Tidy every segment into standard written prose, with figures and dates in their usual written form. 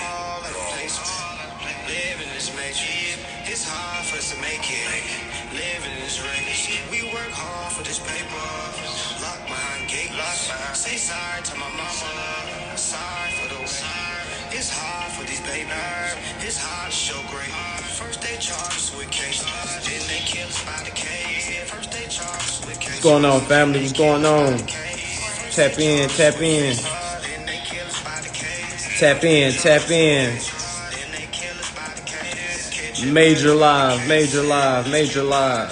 all out of place. Living in this matrix, it's hard for us to make it. Living in this race, we work hard for this paper. Locked behind gate, say sorry to my mama. Sorry for the way. It's hard for these babies. It's hard to show great. First they charge us with cases, then they kill us by the case. First they charge us with cases. What's going on, family? What's going on? Tap in, tap in. Tap in, tap in. Major live, major live, major live.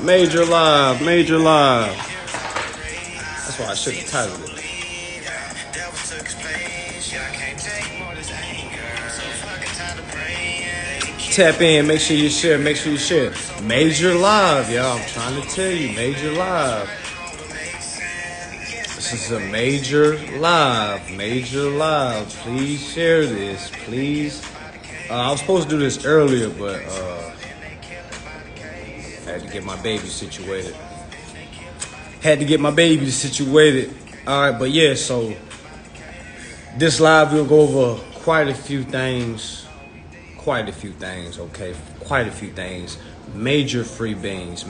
Major live, major live. That's why I should have titled it. Tap in, make sure you share, make sure you share. Major live, y'all. I'm trying to tell you, major live. This is a major live, major live. Please share this, please. I was supposed to do this earlier, but I had to get my baby situated. All right, but yeah, so this live we'll go over quite a few things, okay? Quite a few things. Major free beans,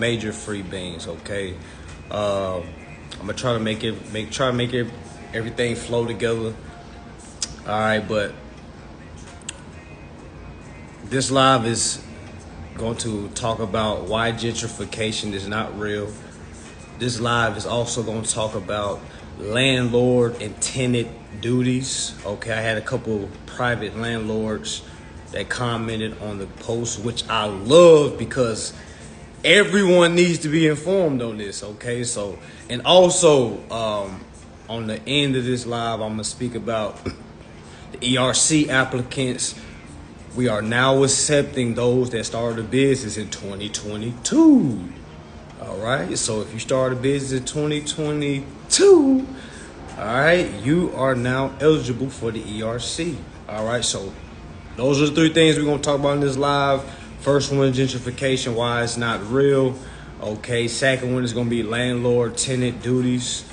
okay? I'm gonna try to make everything flow together. All right, but this live is going to talk about why gentrification is not real. This live is also going to talk about landlord and tenant duties. Okay, I had a couple private landlords that commented on the post, which I love because everyone needs to be informed on this. Okay, so, and also on the end of this live, I'm gonna speak about the ERC applicants. We are now accepting those that started a business in 2022. All right, so if you start a business in 2022, all right, you are now eligible for the ERC. All right, so those are the three things we're gonna talk about in this live. First one, gentrification, why it's not real. Okay, second one is gonna be landlord tenant duties.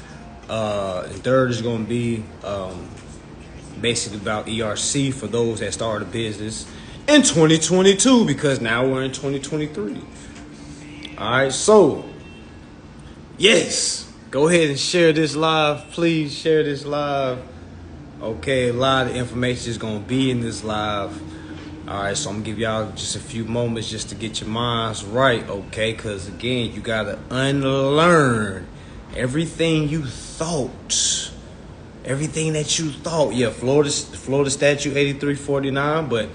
And third is gonna be basically about ERC for those that started a business in 2022, because now we're in 2023. All right, so yes, go ahead and share this live. Please share this live. Okay, a lot of information is gonna be in this live. All right, so I'm gonna give y'all just a few moments just to get your minds right, okay? Because again, you gotta unlearn everything you thought. Everything that you thought. Yeah, Florida statute 8349, but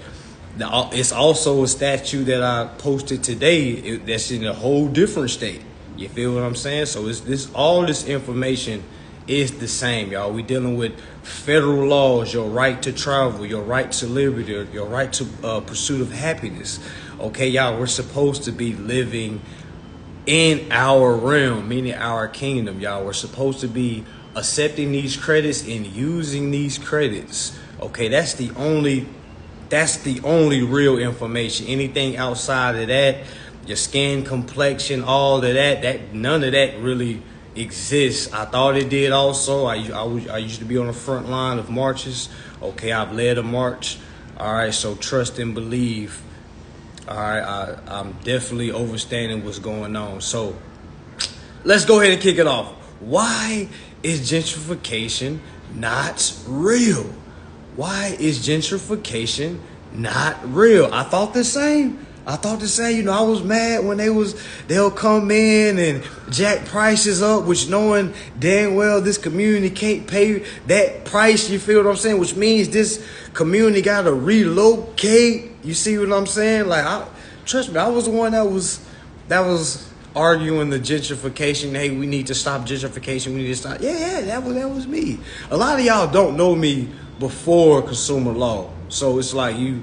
it's also a statute that I posted today that's in a whole different state. You feel what I'm saying? So all this information is the same, y'all. We dealing with federal laws, your right to travel, your right to liberty, your right to pursuit of happiness. Okay, y'all, we're supposed to be living in our realm, meaning our kingdom, y'all. We're supposed to be accepting these credits and using these credits. Okay, that's the only real information. Anything outside of that, your skin complexion, all of that none of that really exists. I thought it did also. I used to be on the front line of marches. Okay, I've led a march. All right, so trust and believe. All right, I'm definitely understanding what's going on. So let's go ahead and kick it off. Why is gentrification not real? Why is gentrification not real? I thought the same. You know, I was mad when they'll come in and jack prices up, which knowing damn well this community can't pay that price, you feel what I'm saying? Which means this community got to relocate. You see what I'm saying? Like, trust me, I was the one that was arguing the gentrification. Hey, we need to stop gentrification. We need to stop. Yeah, that was me. A lot of y'all don't know me before consumer law. So it's like you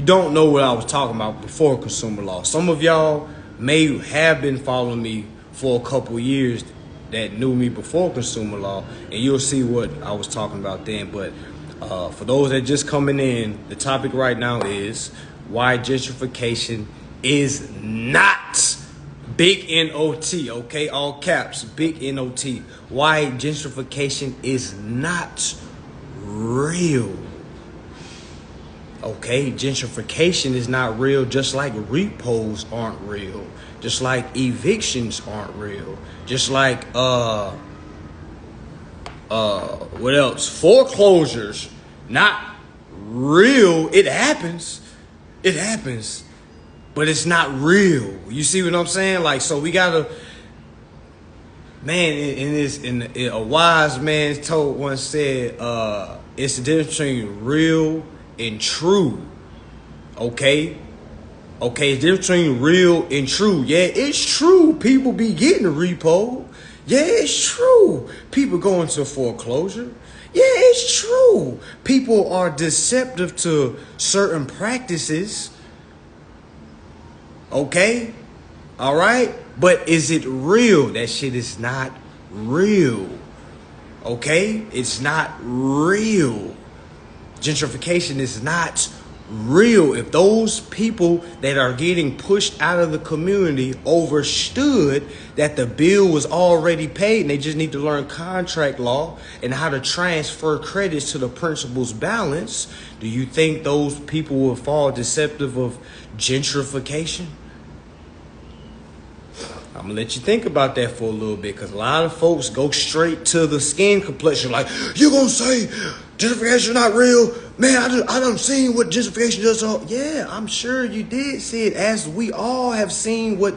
don't know what I was talking about before consumer law. Some of y'all may have been following me for a couple years that knew me before consumer law, and you'll see what I was talking about then. But for those that just coming in, the topic right now is why gentrification is not Big N-O-T, okay? All caps, big N-O-T. Why gentrification is not real. Okay, gentrification is not real, just like repos aren't real. Just like evictions aren't real. Just like what else? Foreclosures, not real. It happens. It happens. But it's not real. You see what I'm saying? Like, so we gotta, man, in a wise man once said, it's the difference between real and true. Okay? Okay, it's the difference between real and true. Yeah, it's true. People be getting a repo. Yeah, it's true. People go into foreclosure. Yeah, it's true. People are deceptive to certain practices. Okay? All right? But is it real? That shit is not real. Okay? It's not real. Gentrification is not real. If those people that are getting pushed out of the community understood that the bill was already paid and they just need to learn contract law and how to transfer credits to the principal's balance, do you think those people will fall deceptive of gentrification? I'm gonna let you think about that for a little bit, because a lot of folks go straight to the skin complexion. Like, you gonna say gentrification not real? Man, I done seen what gentrification does. Yeah, I'm sure you did see it, as we all have seen what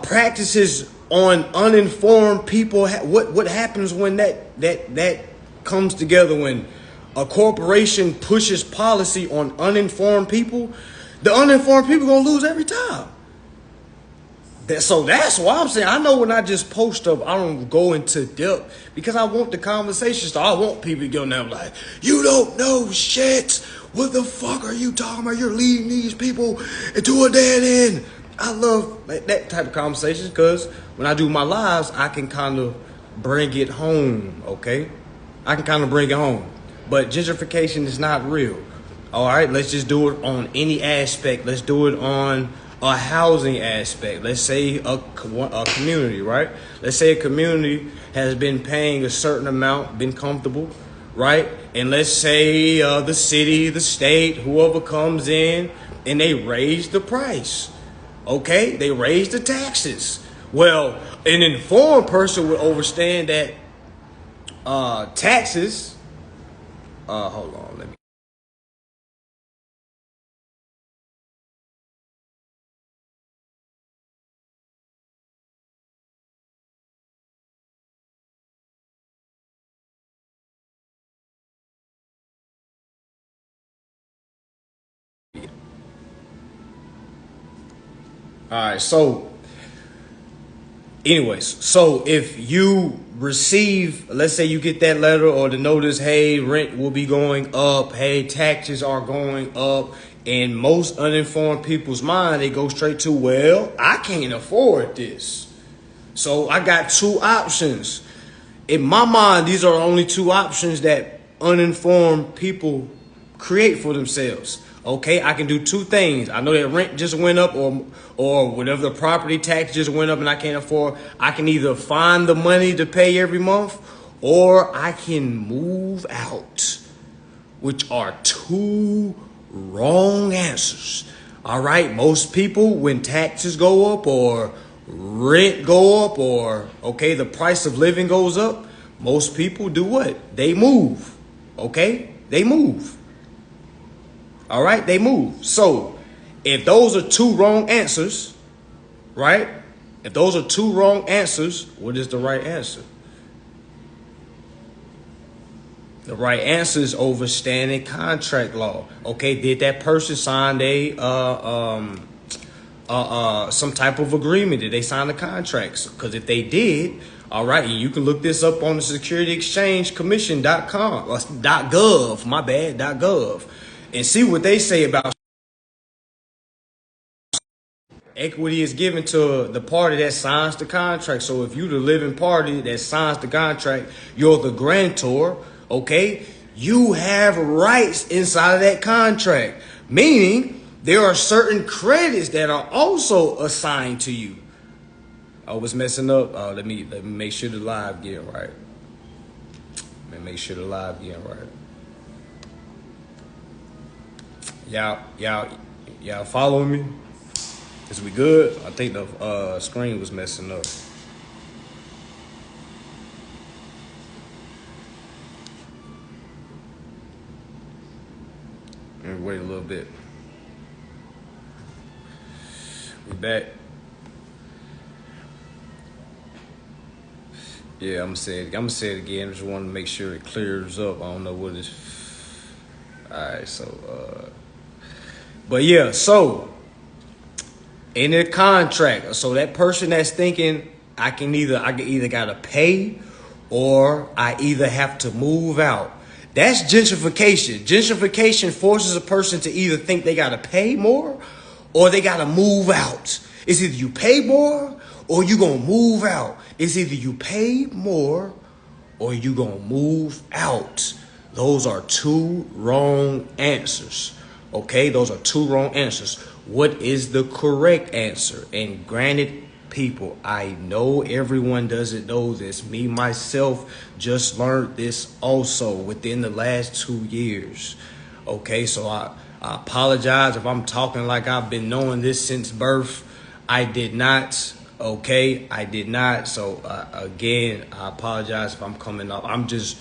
practices on uninformed people. What happens when that comes together, when a corporation pushes policy on uninformed people? The uninformed people gonna lose every time. So that's why I'm saying, I know when I just post up, I don't go into depth, because I want the conversation started. I want people to go down like, you don't know shit. What the fuck are you talking about? You're leading these people into a dead end. I love that type of conversation, because when I do my lives, I can kind of bring it home, okay? I can kind of bring it home. But gentrification is not real. All right, let's just do it on any aspect. Let's do it on a housing aspect. Let's say a community, right? Let's say a community has been paying a certain amount, been comfortable, right? And let's say the city, the state, whoever comes in, and they raise the price. Okay? They raise the taxes. Well, an informed person would understand that taxes, hold on, let me. All right, so anyways, so if you receive, let's say you get that letter or the notice, hey, rent will be going up, hey, taxes are going up, in most uninformed people's mind, they go straight to, well, I can't afford this. So I got two options. In my mind, these are the only two options that uninformed people create for themselves. Okay, I can do two things. I know that rent just went up, or whatever, the property tax just went up and I can't afford. I can either find the money to pay every month, or I can move out, which are two wrong answers. All right, most people, when taxes go up or rent go up, or okay, the price of living goes up, most people do what? They move. Okay, they move. All right, they move. So if those are two wrong answers, right? If those are two wrong answers, what is the right answer? The right answer is understanding contract law. Okay, did that person sign some type of agreement? Did they sign the contracts? Because if they did, all right, and you can look this up on the Security Exchange Commission.com, .gov, my bad, .gov, and see what they say about equity is given to the party that signs the contract. So if you the living party that signs the contract, you're the grantor, okay? You have rights inside of that contract, meaning there are certain credits that are also assigned to you. I was messing up. Let me make sure the live getting right. Let me make sure the live getting right. Y'all following me? Is we good? I think the screen was messing up. And wait a little bit. We back. Yeah, I'm gonna say it again. I just want to make sure it clears up. I don't know what it's. All right, so but yeah, so in the contract, so that person that's thinking I either gotta pay or I either have to move out. That's gentrification. Gentrification forces a person to either think they gotta pay more or they gotta move out. It's either you pay more or you gonna move out. It's either you pay more or you gonna move out. Those are two wrong answers. Okay, those are two wrong answers. What is the correct answer? And granted, people, I know everyone doesn't know this. Me, myself, just learned this also within the last 2 years. Okay, so I apologize if I'm talking like I've been knowing this since birth. I did not. Okay, I did not. So again, I apologize if I'm coming up. I'm just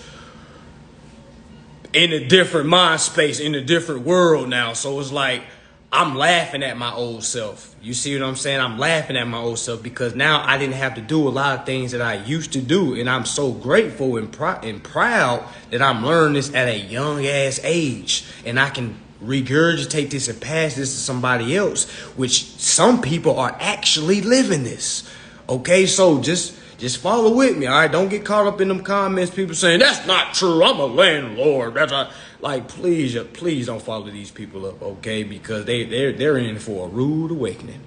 in a different mind space, in a different world now. So it's like I'm laughing at my old self. You see what I'm saying? I'm laughing at my old self because now I didn't have to do a lot of things that I used to do. And I'm so grateful and proud that I'm learning this at a young ass age. And I can regurgitate this and pass this to somebody else, which some people are actually living this. Okay, so just follow with me, all right? Don't get caught up in them comments, people saying, that's not true, I'm a landlord. Please don't follow these people up, okay? Because they're in for a rude awakening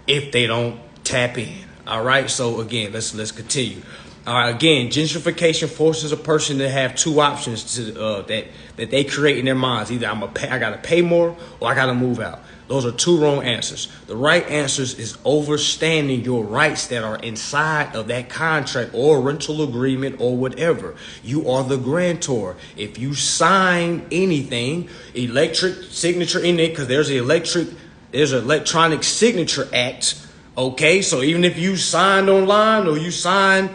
if they don't tap in, all right? So again, let's continue. All right, again, gentrification forces a person to have two options to that they create in their minds. Either I gotta pay more or I gotta move out. Those are two wrong answers. The right answers is understanding your rights that are inside of that contract or rental agreement or whatever. You are the grantor. If you sign anything, electric signature in it, because there's an electronic signature act. Okay, so even if you signed online or you signed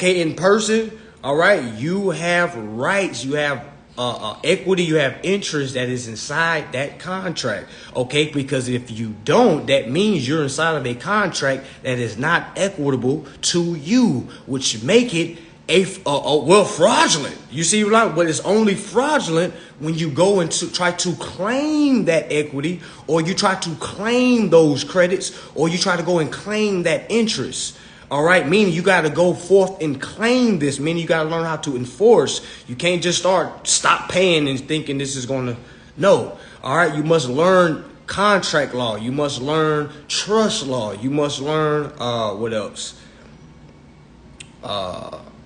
in person, all right, you have rights, you have equity, you have interest that is inside that contract, okay? Because if you don't, that means you're inside of a contract that is not equitable to you, which make it fraudulent. You see, but it's only fraudulent when you go and try to claim that equity, or you try to claim those credits, or you try to go and claim that interest. All right, meaning you got to go forth and claim this, meaning you got to learn how to enforce. You can't just stop paying and thinking this is going to, no. All right, you must learn contract law. You must learn trust law. You must learn, what else?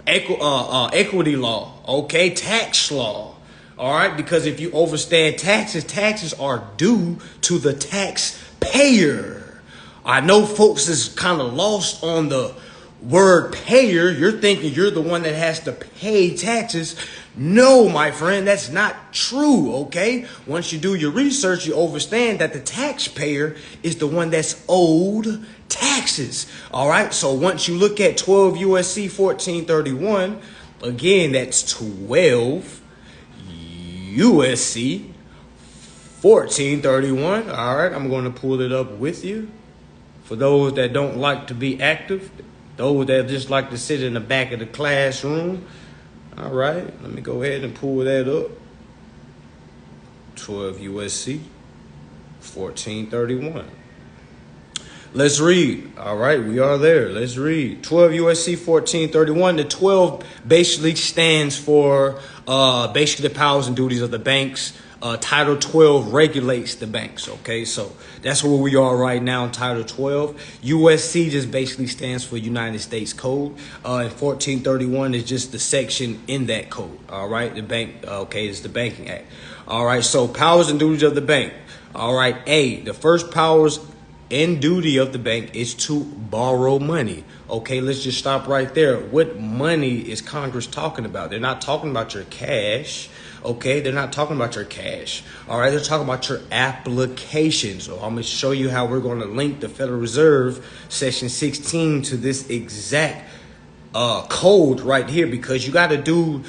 Equity law, okay? Tax law, all right? Because if you overstand taxes are due to the taxpayer. I know folks is kind of lost on the word payer. You're thinking you're the one that has to pay taxes. No, my friend, that's not true, okay? Once you do your research, you understand that the taxpayer is the one that's owed taxes, all right? So once you look at 12 USC 1431, again, that's 12 USC 1431, all right? I'm going to pull it up with you. For those that don't like to be active, those that just like to sit in the back of the classroom, all right, let me go ahead and pull that up. 12 USC 1431. Let's read. All right, we are there. Let's read. 12 USC 1431. The 12 basically stands for basically the powers and duties of the banks. Title 12 regulates the banks, okay? So that's where we are right now in Title 12. USC just basically stands for United States Code. And 1431 is just the section in that code, all right? The bank, okay, it's the Banking Act. All right, so powers and duties of the bank. All right. A, the first powers and duty of the bank is to borrow money. Okay, let's just stop right there. What money is Congress talking about? They're not talking about your cash. Okay, they're not talking about your cash. All right, they're talking about your applications. So I'm going to show you how we're going to link the Federal Reserve Section 16 to this exact code right here, because you got to do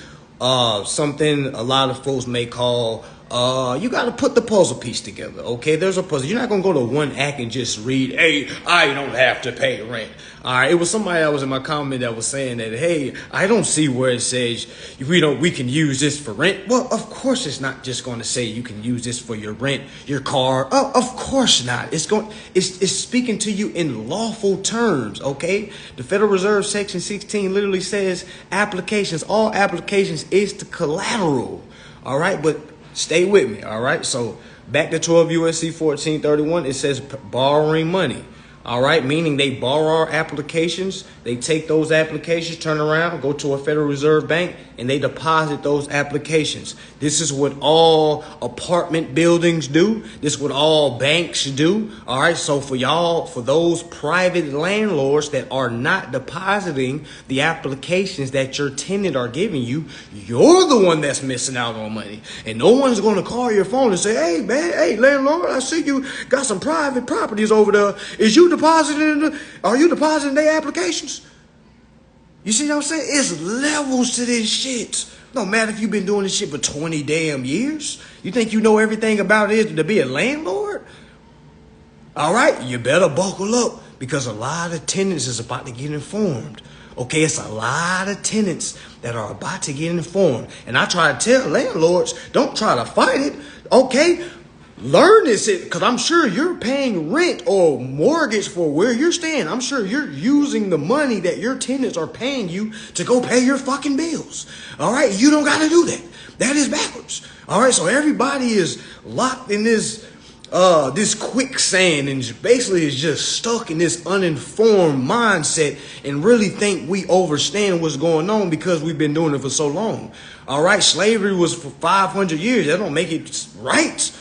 something a lot of folks may call you got to put the puzzle piece together. Okay, there's a puzzle. You're not going to go to one act and just read, hey, I don't have to pay rent. All right, it was somebody that was in my comment that was saying that, hey, I don't see where it says we can use this for rent. Well, of course it's not just going to say you can use this for your rent, your car. Oh, of course not. It's speaking to you in lawful terms. Okay, the Federal Reserve Section 16 literally says applications, all applications is the collateral. All right, but stay with me, all right? So back to 12 U.S.C. 1431, it says borrowing money, all right? Meaning they borrow our applications, they take those applications, turn around, go to a Federal Reserve Bank, and they deposit those applications. This is what all apartment buildings do. This is what all banks do, all right? So for y'all, for those private landlords that are not depositing the applications that your tenant are giving you, you're the one that's missing out on money. And no one's going to call your phone and say, hey, man, hey, landlord, I see you got some private properties over there. Are you depositing their applications? You see what I'm saying? It's levels to this shit. No matter if you've been doing this shit for 20 damn years. You think you know everything about it to be a landlord? All right, you better buckle up, because a lot of tenants is about to get informed. Okay, it's a lot of tenants that are about to get informed. And I try to tell landlords, don't try to fight it. Okay, learn this, because I'm sure you're paying rent or mortgage for where you're staying. I'm sure you're using the money that your tenants are paying you to go pay your fucking bills. All right, you don't got to do that. That is backwards. All right, so everybody is locked in this quicksand, and basically is just stuck in this uninformed mindset and really think we understand what's going on because we've been doing it for so long. All right, slavery was for 500 years. That don't make it right.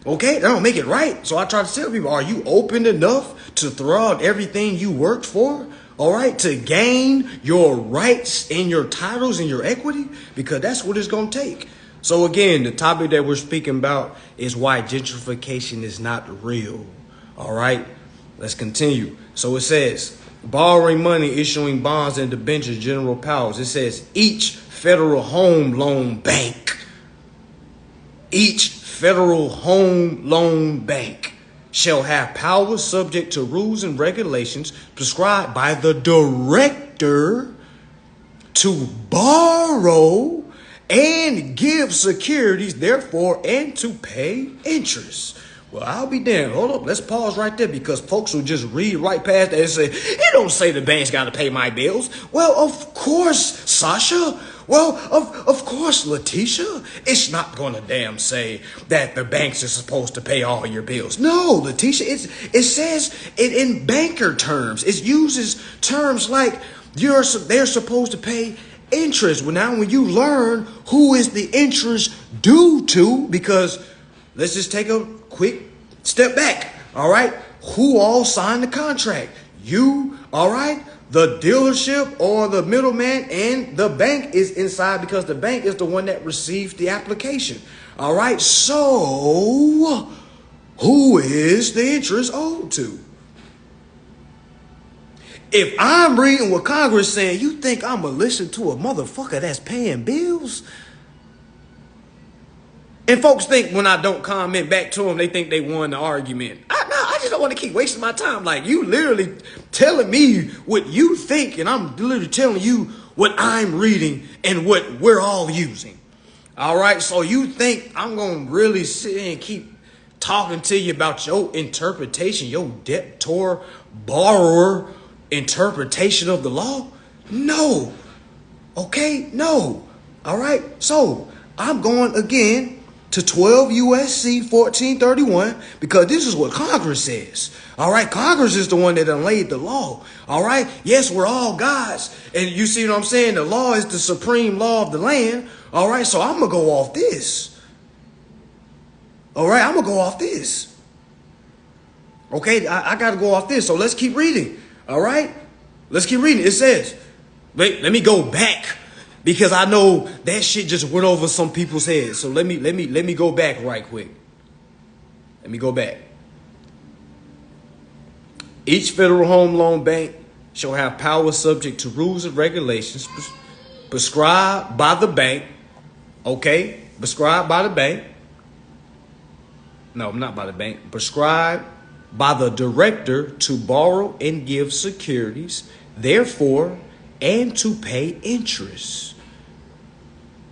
Okay, that don't make it right. So I try to tell people, are you open enough to throw out everything you worked for? All right, to gain your rights and your titles and your equity? Because that's what it's going to take. So again, the topic that we're speaking about is why gentrification is not real. All right, let's continue. So it says, borrowing money, issuing bonds and debentures, general powers. It says each federal home loan bank, shall have powers subject to rules and regulations prescribed by the director to borrow and give securities, therefore, and to pay interest. Well, I'll be damned. Hold up. Let's pause right there, because folks will just read right past that and say, it don't say the bank's got to pay my bills. Well, of course, Sasha. Well, of course, Letitia. It's not going to damn say that the banks are supposed to pay all your bills. No, Letitia, it says it in banker terms. It uses terms like they're supposed to pay interest. Well, now when you learn who is the interest due to, because let's just take a quick step back. All right. Who all signed the contract? You. All right. The dealership or the middleman, and the bank is inside, because the bank is the one that received the application. All right. So who is the interest owed to? If I'm reading what Congress is saying, you think I'm going to listen to a motherfucker that's paying bills? And folks think when I don't comment back to them, they think they won the argument. I just don't want to keep wasting my time. Like, you literally telling me what you think, and I'm literally telling you what I'm reading and what we're all using. All right, so you think I'm going to really sit and keep talking to you about your interpretation, your debtor borrower interpretation of the law? No. Okay, no. All right, so I'm going again to 12 U.S.C. 1431, because this is what Congress says. All right, Congress is the one that done laid the law. All right, yes, we're all gods, and you see what I'm saying? The law is the supreme law of the land. All right, so I'm gonna go off this. All right, I'm going to go off this. Okay, I got to go off this. So let's keep reading. All right, let's keep reading. It says, wait, let me go back because I know that shit just went over some people's heads. So let me go back right quick. Let me go back. Each Federal Home Loan Bank shall have power subject to rules and regulations prescribed by the bank. Okay, prescribed by the bank. No, not by the bank. Prescribed by the director to borrow and give securities, therefore, and to pay interest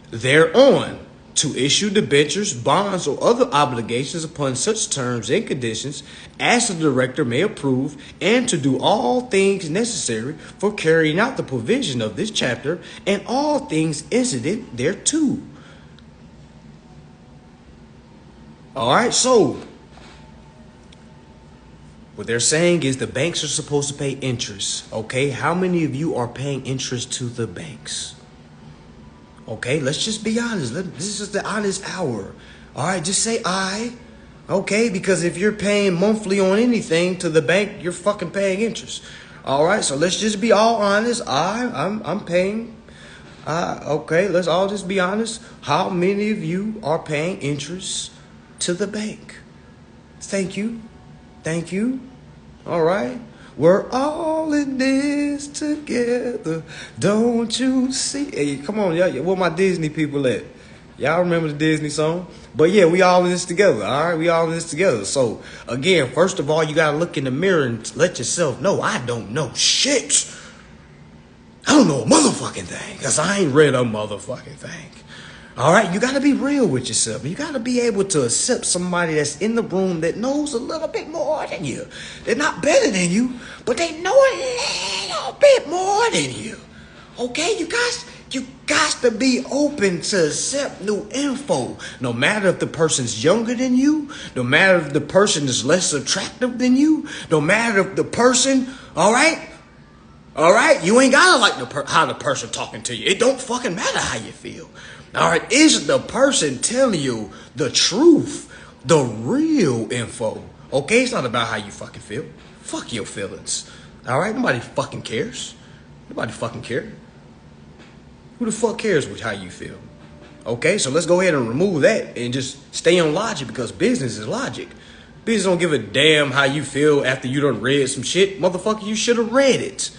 thereon, to issue debentures, bonds, or other obligations upon such terms and conditions as the director may approve, and to do all things necessary for carrying out the provision of this chapter and all things incident thereto. All right, so what they're saying is the banks are supposed to pay interest. Okay, how many of you are paying interest to the banks? Okay, let's just be honest. This is the honest hour. All right, just say I. Okay, because if you're paying monthly on anything to the bank, you're fucking paying interest. All right, so let's just be all honest. I'm paying. Okay, let's all just be honest. How many of you are paying interest to the bank? Thank you. Thank you. All right. We're all in this together. Don't you see? Hey, come on, y'all. Where my Disney people at? Y'all remember the Disney song? But yeah, we all in this together. All right. We all in this together. So again, first of all, you got to look in the mirror and let yourself know I don't know shit. I don't know a motherfucking thing because I ain't read a motherfucking thing. All right, you got to be real with yourself. You got to be able to accept somebody that's in the room that knows a little bit more than you. They're not better than you, but they know a little bit more than you. Okay, you got to be open to accept new info. No matter if the person's younger than you, no matter if the person is less attractive than you, no matter if the person, all right, you ain't got to like how the person talking to you. It don't fucking matter how you feel. All right, is the person telling you the truth, the real info? Okay, it's not about how you fucking feel. Fuck your feelings. All right, nobody fucking cares. Nobody fucking cares. Who the fuck cares with how you feel? Okay, so let's go ahead and remove that and just stay on logic because business is logic. Business don't give a damn how you feel after you done read some shit. Motherfucker, you should have read it.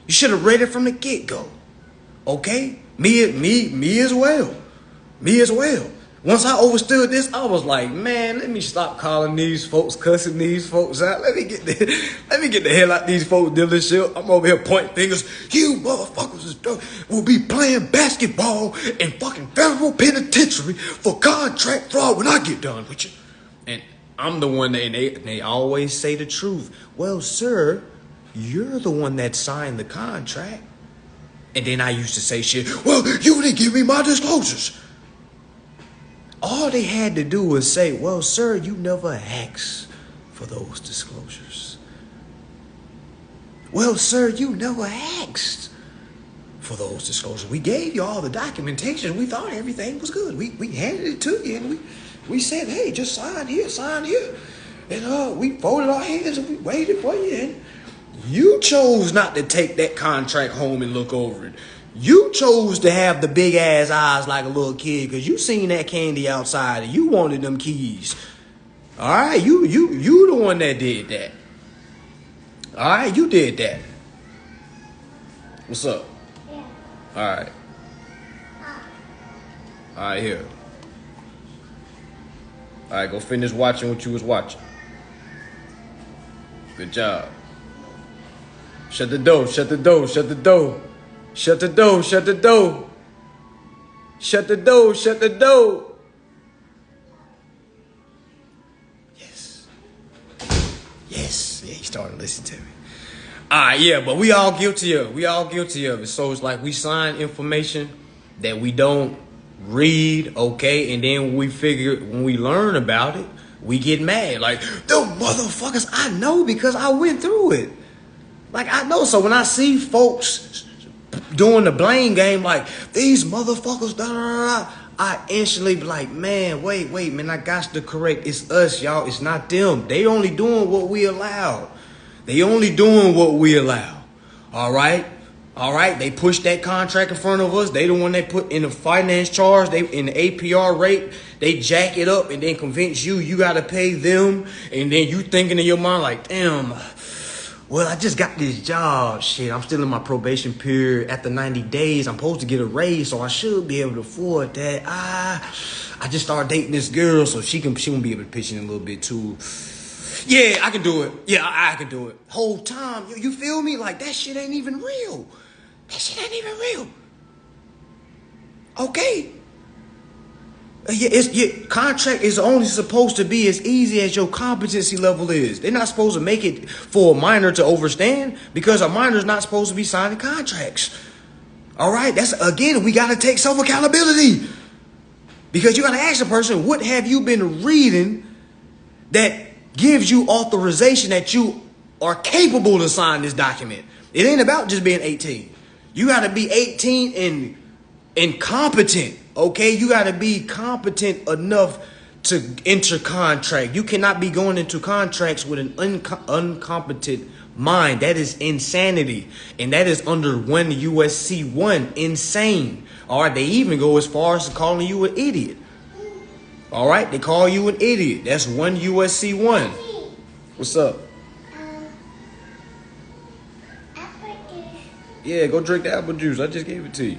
You should have read it from the get-go. Okay? Me as well. Me as well. Once I understood this, I was like, man, let me stop calling these folks, cussing these folks out. Let me get the hell out these folks dealing shit. I'm over here pointing fingers. You motherfuckers will be playing basketball in fucking federal penitentiary for contract fraud when I get done with you. And I'm the one that they always say the truth. Well, sir, you're the one that signed the contract. And then I used to say shit, well, you didn't give me my disclosures. All they had to do was say, well, sir, you never asked for those disclosures. Well, sir, you never asked for those disclosures. We gave you all the documentation. We thought everything was good. We handed it to you and we said, hey, just sign here, sign here. And we folded our hands and we waited for you. And you chose not to take that contract home and look over it. You chose to have the big ass eyes like a little kid because you seen that candy outside and you wanted them keys. All right, you the one that did that. All right, you did that. What's up? Yeah. All right. All right, here. All right, go finish watching what you was watching. Good job. Shut the door, shut the door, shut the door. Shut the door, shut the door. Shut the door, shut the door. Yes. Yes. Yeah, he started listening to me. All right, yeah, but we all guilty of it. We all guilty of it. So it's like we sign information that we don't read, okay? And then when we learn about it, we get mad. Like, them motherfuckers, I know because I went through it. Like, I know. So when I see folks doing the blame game, like, these motherfuckers, da, da, da, da, I instantly be like, man, wait, man, I got to correct. It's us, y'all. It's not them. They only doing what we allow. They only doing what we allow. All right? All right? They push that contract in front of us. They the one that put in the finance charge. They in the APR rate. They jack it up and then convince you got to pay them. And then you thinking in your mind like, damn, well, I just got this job. Shit, I'm still in my probation period. After 90 days, I'm supposed to get a raise, so I should be able to afford that. I just started dating this girl, so she won't be able to pitch in a little bit too. Yeah, I can do it. Yeah, I can do it. Whole time, you feel me? Like, that shit ain't even real. That shit ain't even real. Okay. Your contract is only supposed to be as easy as your competency level is. They're not supposed to make it for a minor to overstand, because a minor is not supposed to be signing contracts. All right, that's, again, we got to take self-accountability, because you got to ask the person, what have you been reading that gives you authorization that you are capable to sign this document? It ain't about just being 18. You got to be 18 and competent. Okay, you got to be competent enough to enter contract. You cannot be going into contracts with an incompetent mind. That is insanity. And that is under 1 USC 1. Insane. All right, they even go as far as calling you an idiot. All right, they call you an idiot. That's 1 USC 1. What's up? Apple juice. Yeah, go drink the apple juice. I just gave it to you.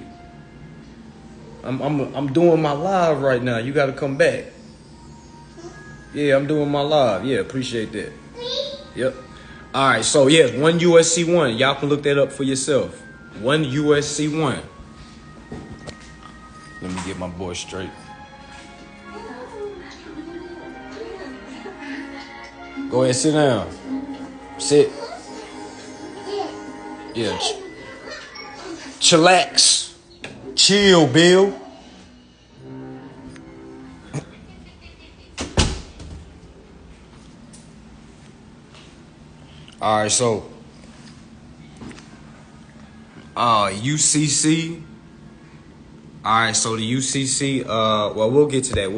I'm doing my live right now. You got to come back. Yeah, I'm doing my live. Yeah, appreciate that. Yep. All right, so yes, 1 USC 1. Y'all can look that up for yourself. 1 USC 1. Let me get my boy straight. Go ahead, sit down. Sit. Yeah. Chillax. Chill, Bill. All right, so UCC. All right, so the UCC. Well, we'll get to that.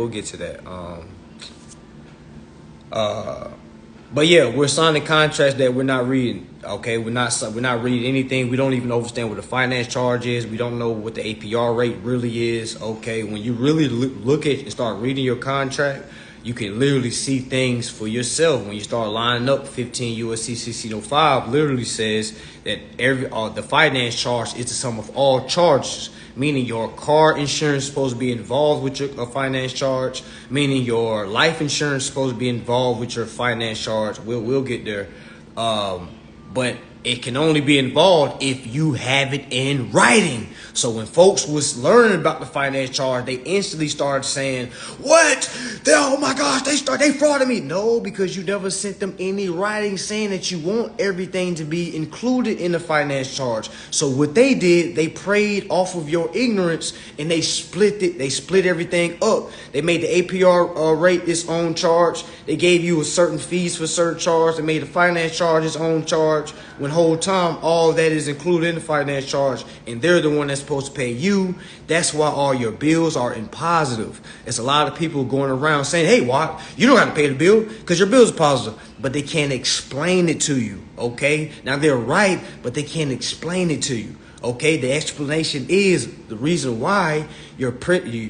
But yeah, we're signing contracts that we're not reading. Okay, we're not reading anything. We don't even understand what the finance charge is. We don't know what the APR rate really is. Okay, when you really look at and start reading your contract, you can literally see things for yourself. When you start lining up, 15 USC 1605 literally says that the finance charge is the sum of all charges. Meaning your car insurance is supposed to be involved with your finance charge. Meaning your life insurance is supposed to be involved with your finance charge. We'll get there. But it can only be involved if you have it in writing. So when folks was learning about the finance charge, they instantly started saying, what? Oh my gosh, they frauded me. No, because you never sent them any writing saying that you want everything to be included in the finance charge. So what they did, they preyed off of your ignorance and they split it. They split everything up. They made the APR rate its own charge. They gave you a certain fees for certain charge. They made the finance charge its own charge. When whole time all that is included in the finance charge, and they're the one that's supposed to pay you. That's why all your bills are in positive. It's a lot of people going around saying, hey, what? You don't have to pay the bill because your bill's positive, but they can't explain it to you. Okay, now they're right, but they can't explain it to you. Okay, the explanation is the reason why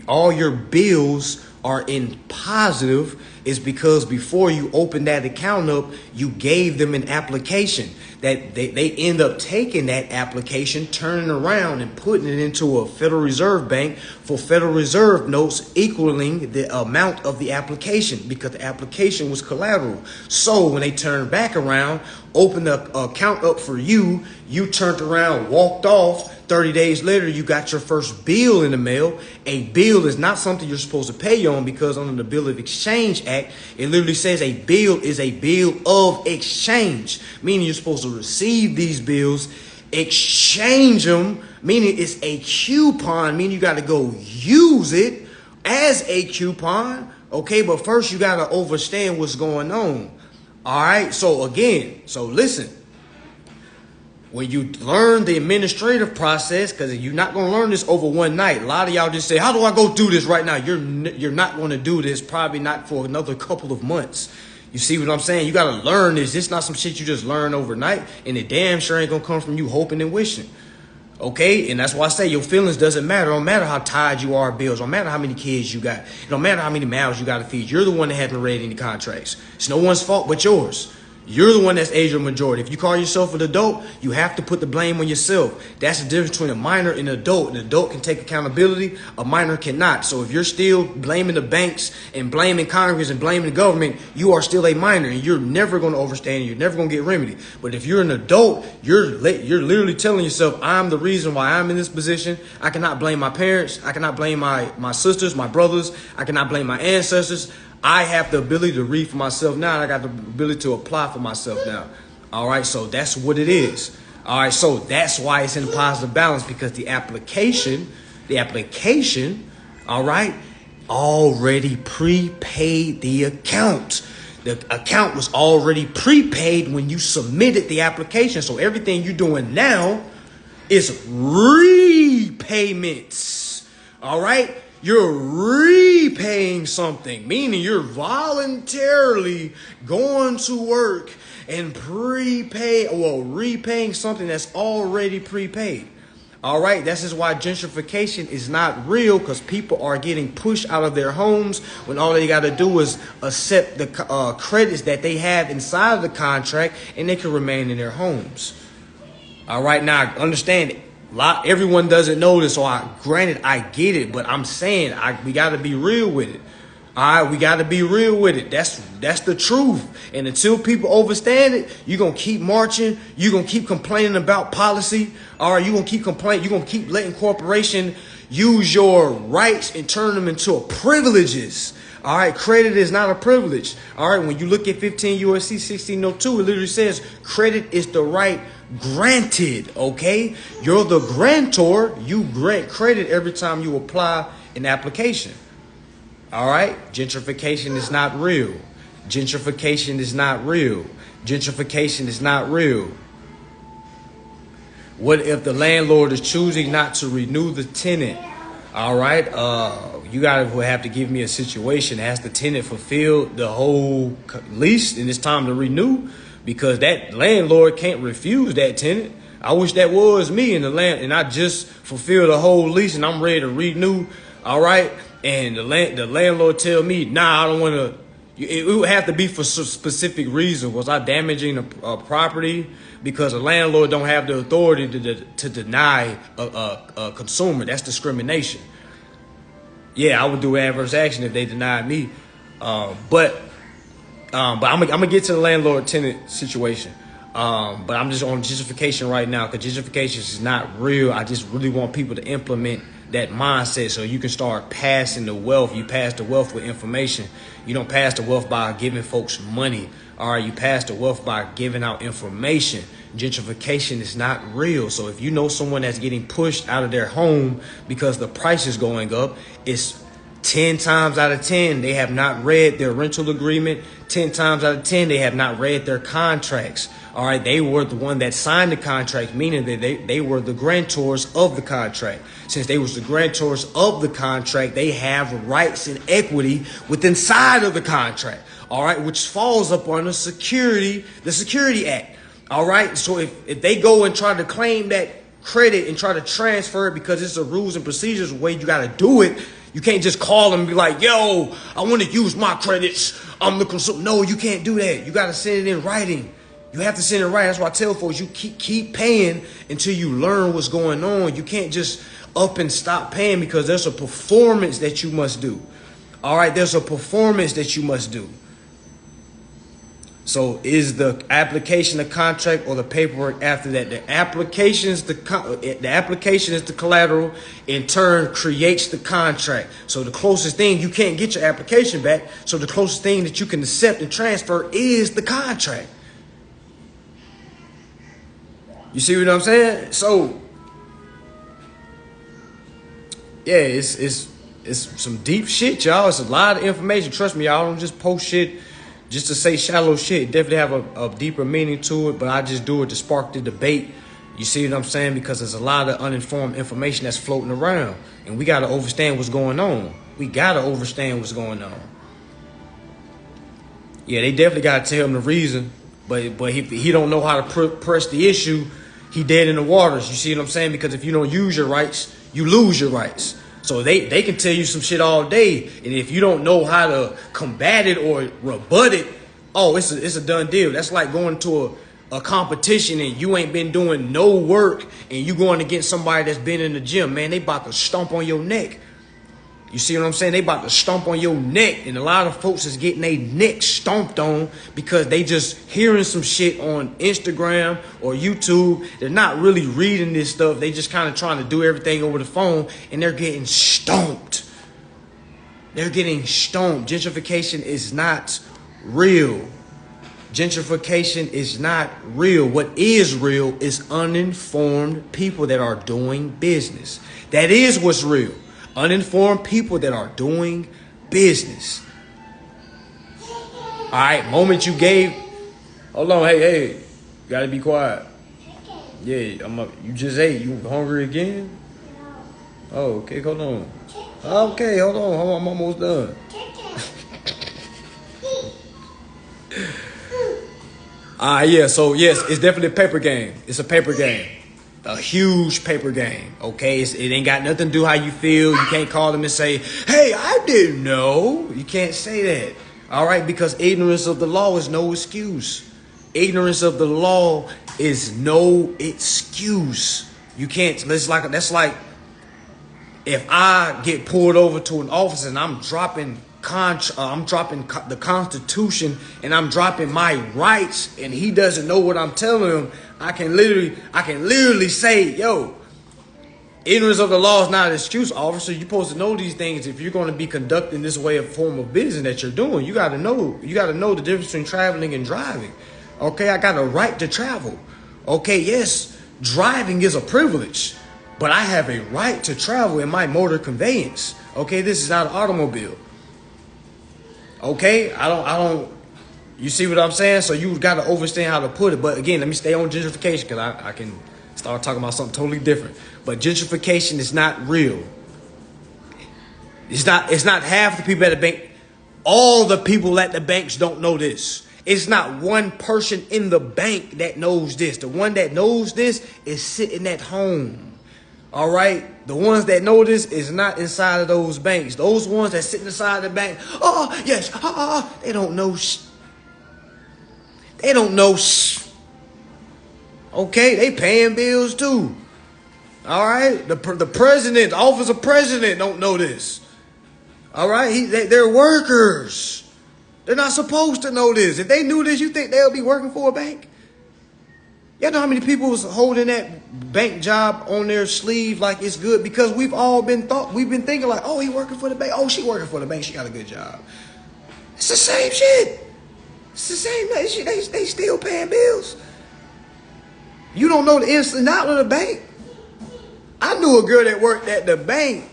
all your bills are in positive is because before you open that account up, you gave them an application that they end up taking that application, turning around and putting it into a Federal Reserve Bank for Federal Reserve notes equaling the amount of the application because the application was collateral. So when they turned back around, opened the account up for you, you turned around, walked off. 30 days later, you got your first bill in the mail. A bill is not something you're supposed to pay on because under the Bill of Exchange Act, it literally says a bill is a bill of exchange, meaning you're supposed to receive these bills, exchange them, meaning it's a coupon, meaning you got to go use it as a coupon. Okay, but first you got to understand what's going on. All right, so again, so listen. when you learn the administrative process, because you're not going to learn this over one night. A lot of y'all just say, how do I go do this right now? You're not going to do this, probably not for another couple of months. You see what I'm saying? You got to learn this. This not some shit you just learn overnight, and it damn sure ain't going to come from you hoping and wishing. Okay? And that's why I say your feelings doesn't matter. It don't matter how tired you are of bills. It don't matter how many kids you got. It don't matter how many mouths you got to feed. You're the one that hasn't read any contracts. It's no one's fault but yours. You're the one that's age of majority. If you call yourself an adult, you have to put the blame on yourself. That's the difference between a minor and an adult. An adult can take accountability. A minor cannot. So if you're still blaming the banks and blaming Congress and blaming the government, you are still a minor, and you're never going to overstand. You're never going to get remedy. But if you're an adult, you're literally telling yourself, I'm the reason why I'm in this position. I cannot blame my parents. I cannot blame my sisters, my brothers. I cannot blame my ancestors. I have the ability to read for myself now, and I got the ability to apply for myself now. All right, so that's what it is. All right, so that's why it's in positive balance, because the application, all right, already prepaid the account. The account was already prepaid when you submitted the application. So everything you're doing now is repayments. All right? You're repaying something, meaning you're voluntarily going to work and repaying something that's already prepaid. All right, this is why gentrification is not real, because people are getting pushed out of their homes when all they got to do is accept the credits that they have inside of the contract, and they can remain in their homes. All right, now understand it. Everyone doesn't know this, so granted, I get it, but I'm saying we got to be real with it. All right, we got to be real with it. That's the truth. And until people understand it, you're going to keep marching. You're going to keep complaining about policy. All right, you're going to keep complaining. You're going to keep letting corporation use your rights and turn them into privileges. All right, credit is not a privilege. All right, when you look at 15 U.S.C. 1602, it literally says credit is the right granted. Okay, you're the grantor. You grant credit every time you apply an application. All right, gentrification is not real. Gentrification is not real. Gentrification is not real. What if the landlord is choosing not to renew the tenant? All right, you guys will have to give me a situation. Has the tenant fulfilled the whole lease and it's time to renew? Because that landlord can't refuse that tenant. I wish that was me and and I just fulfilled the whole lease and I'm ready to renew. All right, and the landlord tell me, nah, I don't want to. It would have to be for some specific reason. Was I damaging a property? Because a landlord don't have the authority to deny a consumer. That's discrimination. Yeah, I would do adverse action if they denied me. But I'm gonna get to the landlord-tenant situation. But I'm just on gentrification right now, because gentrification is not real. I just really want people to implement that mindset so you can start passing the wealth. You pass the wealth with information. You don't pass the wealth by giving folks money. All right, you pass the wealth by giving out information. Gentrification is not real. So if you know someone that's getting pushed out of their home because the price is going up, it's 10 times out of 10, they have not read their rental agreement. 10 times out of 10, they have not read their contracts. All right, they were the one that signed the contract, meaning that they were the grantors of the contract. Since they was the grantors of the contract, they have rights and equity within inside of the contract. All right, which falls up on the Security Act. All right, so if they go and try to claim that credit and try to transfer it because it's a rules and procedures way you got to do it, you can't just call them and be like, yo, I want to use my credits. I'm the consumer. No, you can't do that. You got to send it in writing. You have to send it in writing. That's why I tell folks, you keep paying until you learn what's going on. You can't just up and stop paying, because there's a performance that you must do. All right, there's a performance that you must do. So is the application the contract or the paperwork after that? The application is the collateral, in turn creates the contract. So the closest thing, you can't get your application back. So the closest thing that you can accept and transfer is the contract. You see what I'm saying? So yeah, it's some deep shit, y'all. It's a lot of information. Trust me, y'all don't just post shit just to say shallow shit. Definitely have a deeper meaning to it, but I just do it to spark the debate You see what I'm saying? Because there's a lot of uninformed information that's floating around, and we got to understand what's going on. We got to understand what's going on. Yeah, they definitely got to tell him the reason, but he don't know how to press the issue. He dead in the waters. You see what I'm saying? Because if you don't use your rights, you lose your rights. So they can tell you some shit all day, and if you don't know how to combat it or rebut it, oh, it's a done deal. That's like going to a competition and you ain't been doing no work, and you going against somebody that's been in the gym. Man, they about to stomp on your neck. You see what I'm saying? They about to stomp on your neck, and a lot of folks is getting their neck stomped on because they just hearing some shit on Instagram or YouTube. They're not really reading this stuff. They just kind of trying to do everything over the phone, and they're getting stomped. They're getting stomped. Gentrification is not real. Gentrification is not real. What is real is uninformed people that are doing business. That is what's real. Uninformed people that are doing business. All right, moment you gave. Hold on, hey, you gotta be quiet. Yeah, you just ate. You hungry again? Oh, okay, hold on. Okay, hold on, I'm almost done. Yeah, so yes, it's definitely a paper game. It's a paper game. A huge paper game, okay? It ain't got nothing to do how you feel. You can't call them and say, hey, I didn't know. You can't say that, all right? Because ignorance of the law is no excuse. Ignorance of the law is no excuse. You can't, that's like if I get pulled over to an office and I'm dropping the Constitution and I'm dropping my rights, and he doesn't know what I'm telling him, I can literally say, yo, ignorance of the law is not an excuse, officer. You're supposed to know these things if you're going to be conducting this form of business that you're doing. You got to know the difference between traveling and driving. Okay, I got a right to travel. Okay, yes, driving is a privilege, but I have a right to travel in my motor conveyance. Okay, this is not an automobile. Okay, I don't. You see what I'm saying? So you got to understand how to put it. But again, let me stay on gentrification because I can start talking about something totally different. But gentrification is not real. It's not half the people at the bank. All the people at the banks don't know this. It's not one person in the bank that knows this. The one that knows this is sitting at home. All right, the ones that know this is not inside of those banks. Those ones that sit inside the bank, oh yes, they don't know. They don't know. Okay, they paying bills too. All right, the president, the office of president, don't know this. All right, they're workers. They're not supposed to know this. If they knew this, you think they'll be working for a bank? Y'all know how many people was holding that bank job on their sleeve like it's good? Because we've been thinking like, oh, he working for the bank. Oh, she working for the bank. She got a good job. It's the same shit. It's the same. They still paying bills. You don't know the ins and out of the bank. I knew a girl that worked at the bank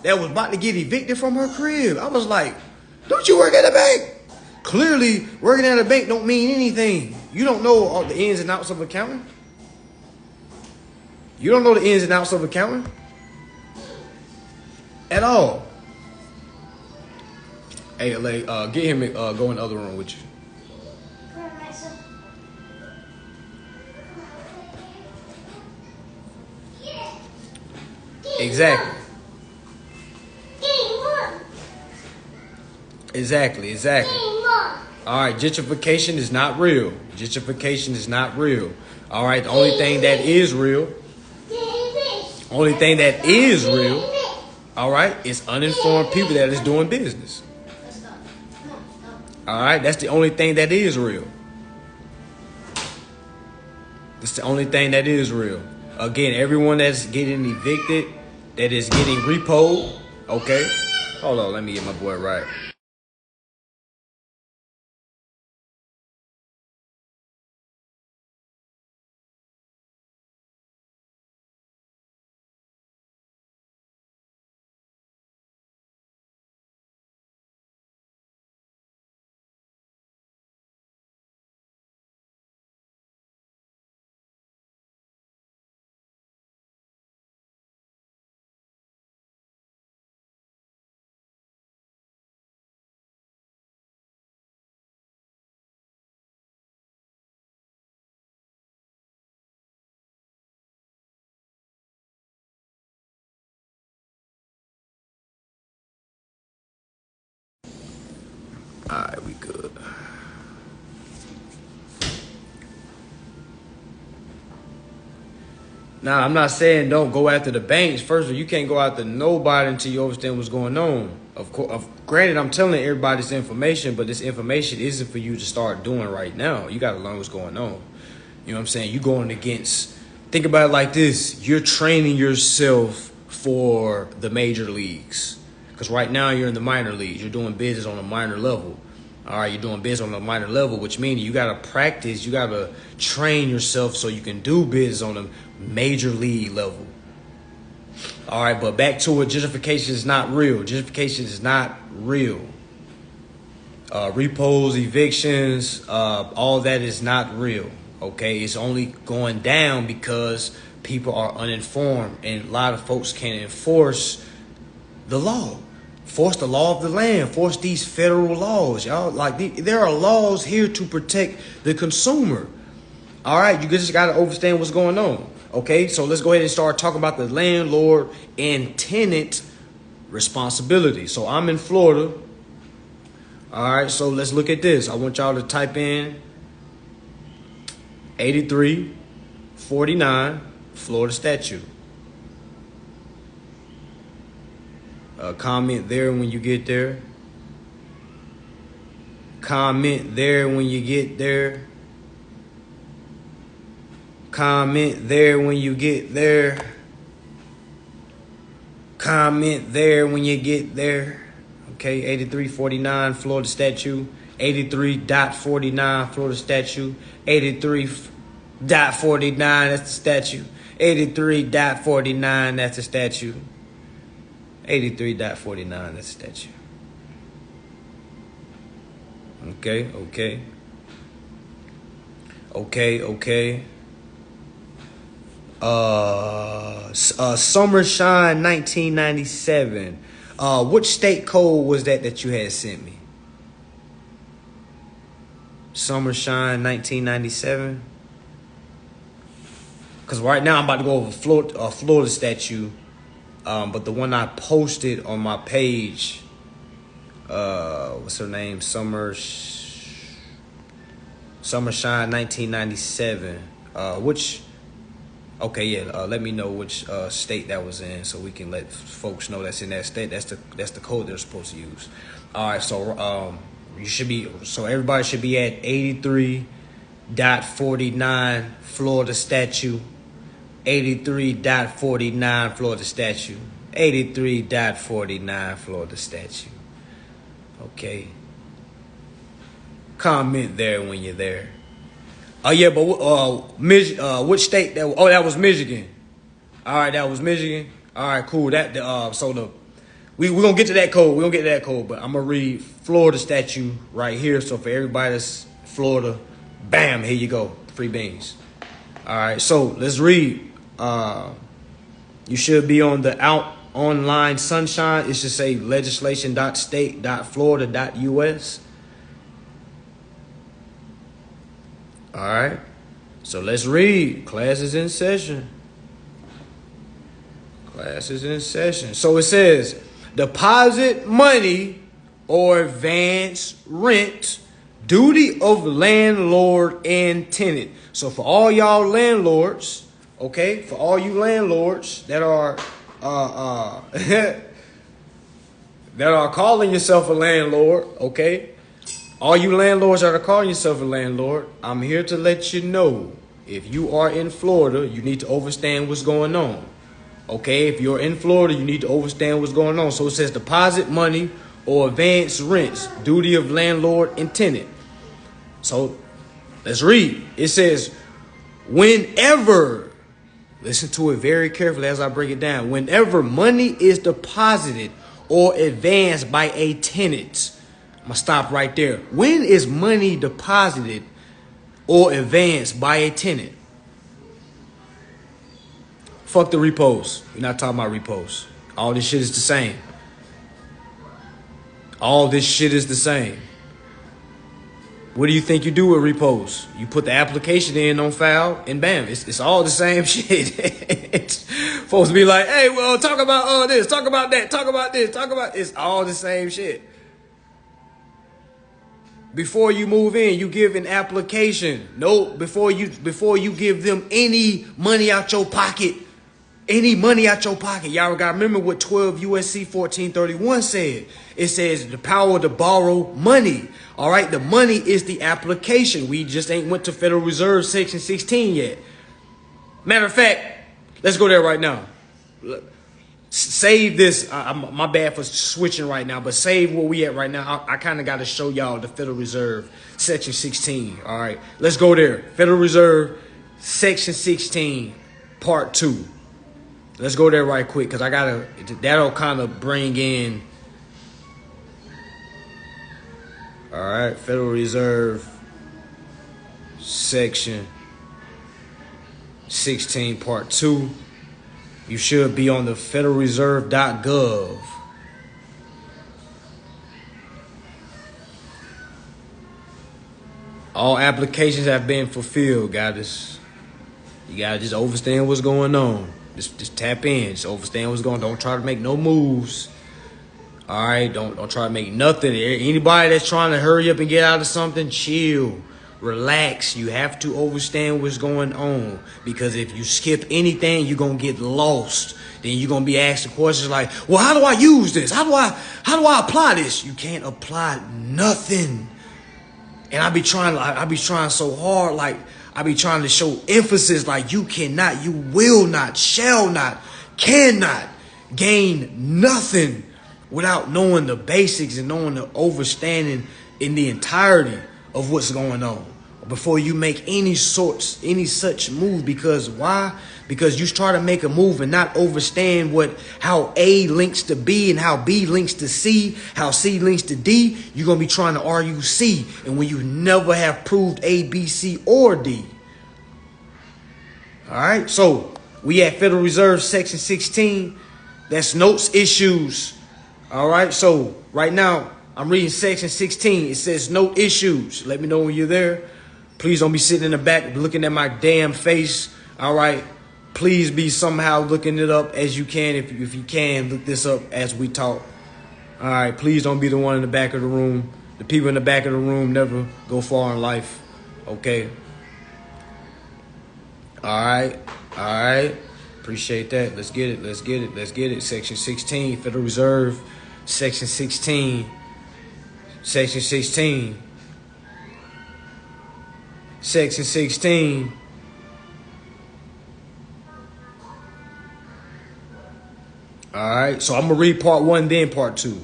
that was about to get evicted from her crib. I was like, don't you work at a bank? Clearly, working at a bank don't mean anything. You don't know all the ins and outs of accounting. You don't know the ins and outs of accounting at all. Hey, get him go in the other room with you. Exactly. Exactly. All right, gentrification is not real. Gentrification is not real. All right, the only thing that is real, all right, is uninformed people that is doing business. All right, that's the only thing that is real. That's the only thing that is real. Again, everyone that's getting evicted, that is getting repoed, okay? Hold on, let me get my boy right. All right, we good. Now, I'm not saying don't go after the banks. First of all, you can't go after nobody until you understand what's going on. Of course, granted, I'm telling everybody this information, but this information isn't for you to start doing right now. You got to learn what's going on. You know what I'm saying? You're going against, think about it like this. You're training yourself for the major leagues. Because right now you're in the minor leagues. You're doing business on a minor level. All right, you're doing business on a minor level, which means you got to practice. You got to train yourself so you can do business on a major league level. All right, but back to it. Gentrification is not real. Gentrification is not real. Repos, evictions, all that is not real. Okay, it's only going down because people are uninformed, and a lot of folks can't enforce the law. Force the law of the land. Force these federal laws, y'all. Like there are laws here to protect the consumer. All right, you just got to understand what's going on. Okay, so let's go ahead and start talking about the landlord and tenant responsibility. So I'm in Florida. All right, so let's look at this. I want y'all to type in 8349 Florida statute. Comment there when you get there. Comment there when you get there. Comment there when you get there. Comment there when you get there. Okay, 8349 Florida statute. 83.49 Florida statute. 83.49, that's the statute. 83.49, that's the statute. 83.49, that's the statute. Okay. Summer Shine 1997. Which state code was that you had sent me? Summer Shine 1997. Because right now I'm about to go over Florida statute. But the one I posted on my page, what's her name? Summer Shine 1997. Let me know which state that was in, so we can let folks know that's in that state. That's the code they're supposed to use. All right, so everybody should be at 83.49 Florida statute. 83.49 Florida statute. 83.49 Florida statute. Okay. Comment there when you're there. Oh yeah, but which state that? Oh, that was Michigan. All right, that was Michigan. All right, cool. We're gonna get to that code. We're gonna get to that code, but I'm gonna read Florida statute right here. So for everybody that's Florida, bam, here you go. Free beans. All right, so let's read. You should be on the online sunshine. It should say legislation.state.florida.us. All right. So let's read. Class is in session. Class is in session. So it says, deposit money or advance rent, duty of landlord and tenant. So for all y'all landlords, okay, for all you landlords that are that are calling yourself a landlord, okay, all you landlords that are calling yourself a landlord, I'm here to let you know, if you are in Florida, you need to understand what's going on. Okay, if you're in Florida, you need to understand what's going on. So it says deposit money or advance rents, duty of landlord and tenant. So let's read. It says, whenever, listen to it very carefully as I break it down. Whenever money is deposited or advanced by a tenant, I'm going to stop right there. When is money deposited or advanced by a tenant? Fuck the repos. We're not talking about repos. All this shit is the same. All this shit is the same. What do you think you do with repos? You put the application in on file and bam, it's all the same shit. It's supposed to be like, hey, well, talk about this, talk about that, talk about this, talk about, it's all the same shit. Before you move in, you give an application. No, before you give them any money out your pocket. Any money out your pocket. Y'all gotta remember what 12 USC 1431 said. It says the power to borrow money. All right, the money is the application. We just ain't went to Federal Reserve Section 16 yet. Matter of fact, let's go there right now. Save this. My bad for switching right now, but save where we at right now. I kind of got to show y'all the Federal Reserve Section 16. All right, let's go there. Federal Reserve Section 16, Part 2. Let's go there right quick because that'll kind of bring in. All right, Federal Reserve Section 16, Part 2. You should be on the federalreserve.gov. All applications have been fulfilled, guys. You gotta just understand what's going on. Just tap in. Just understand what's going on. Don't try to make no moves. All right, don't try to make nothing. Anybody that's trying to hurry up and get out of something, chill. Relax. You have to understand what's going on, because if you skip anything, you're gonna get lost. Then you're gonna be asked the questions like, well, how do I use this? How do I apply this? You can't apply nothing. And I be trying so hard, like I be trying to show emphasis, like you cannot, you will not, shall not, cannot gain nothing without knowing the basics and knowing the understanding in the entirety of what's going on before you make any such move. Because why? Because you try to make a move and not understand how A links to B and how B links to C, how C links to D. You're gonna be trying to argue C, and when you never have proved A, B, C, or D. All right, so we at Federal Reserve Section 16. That's notes issues. All right, so right now I'm reading Section 16. It says note issues. Let me know when you're there. Please don't be sitting in the back looking at my damn face. All right. Please be somehow looking it up as you can. If you can, look this up as we talk. All right. Please don't be the one in the back of the room. The people in the back of the room never go far in life. Okay. All right. All right. Appreciate that. Let's get it. Let's get it. Let's get it. Section 16, Federal Reserve. Section 16. Section 16. Section 16. All right, so I'm going to read part 1, then part 2.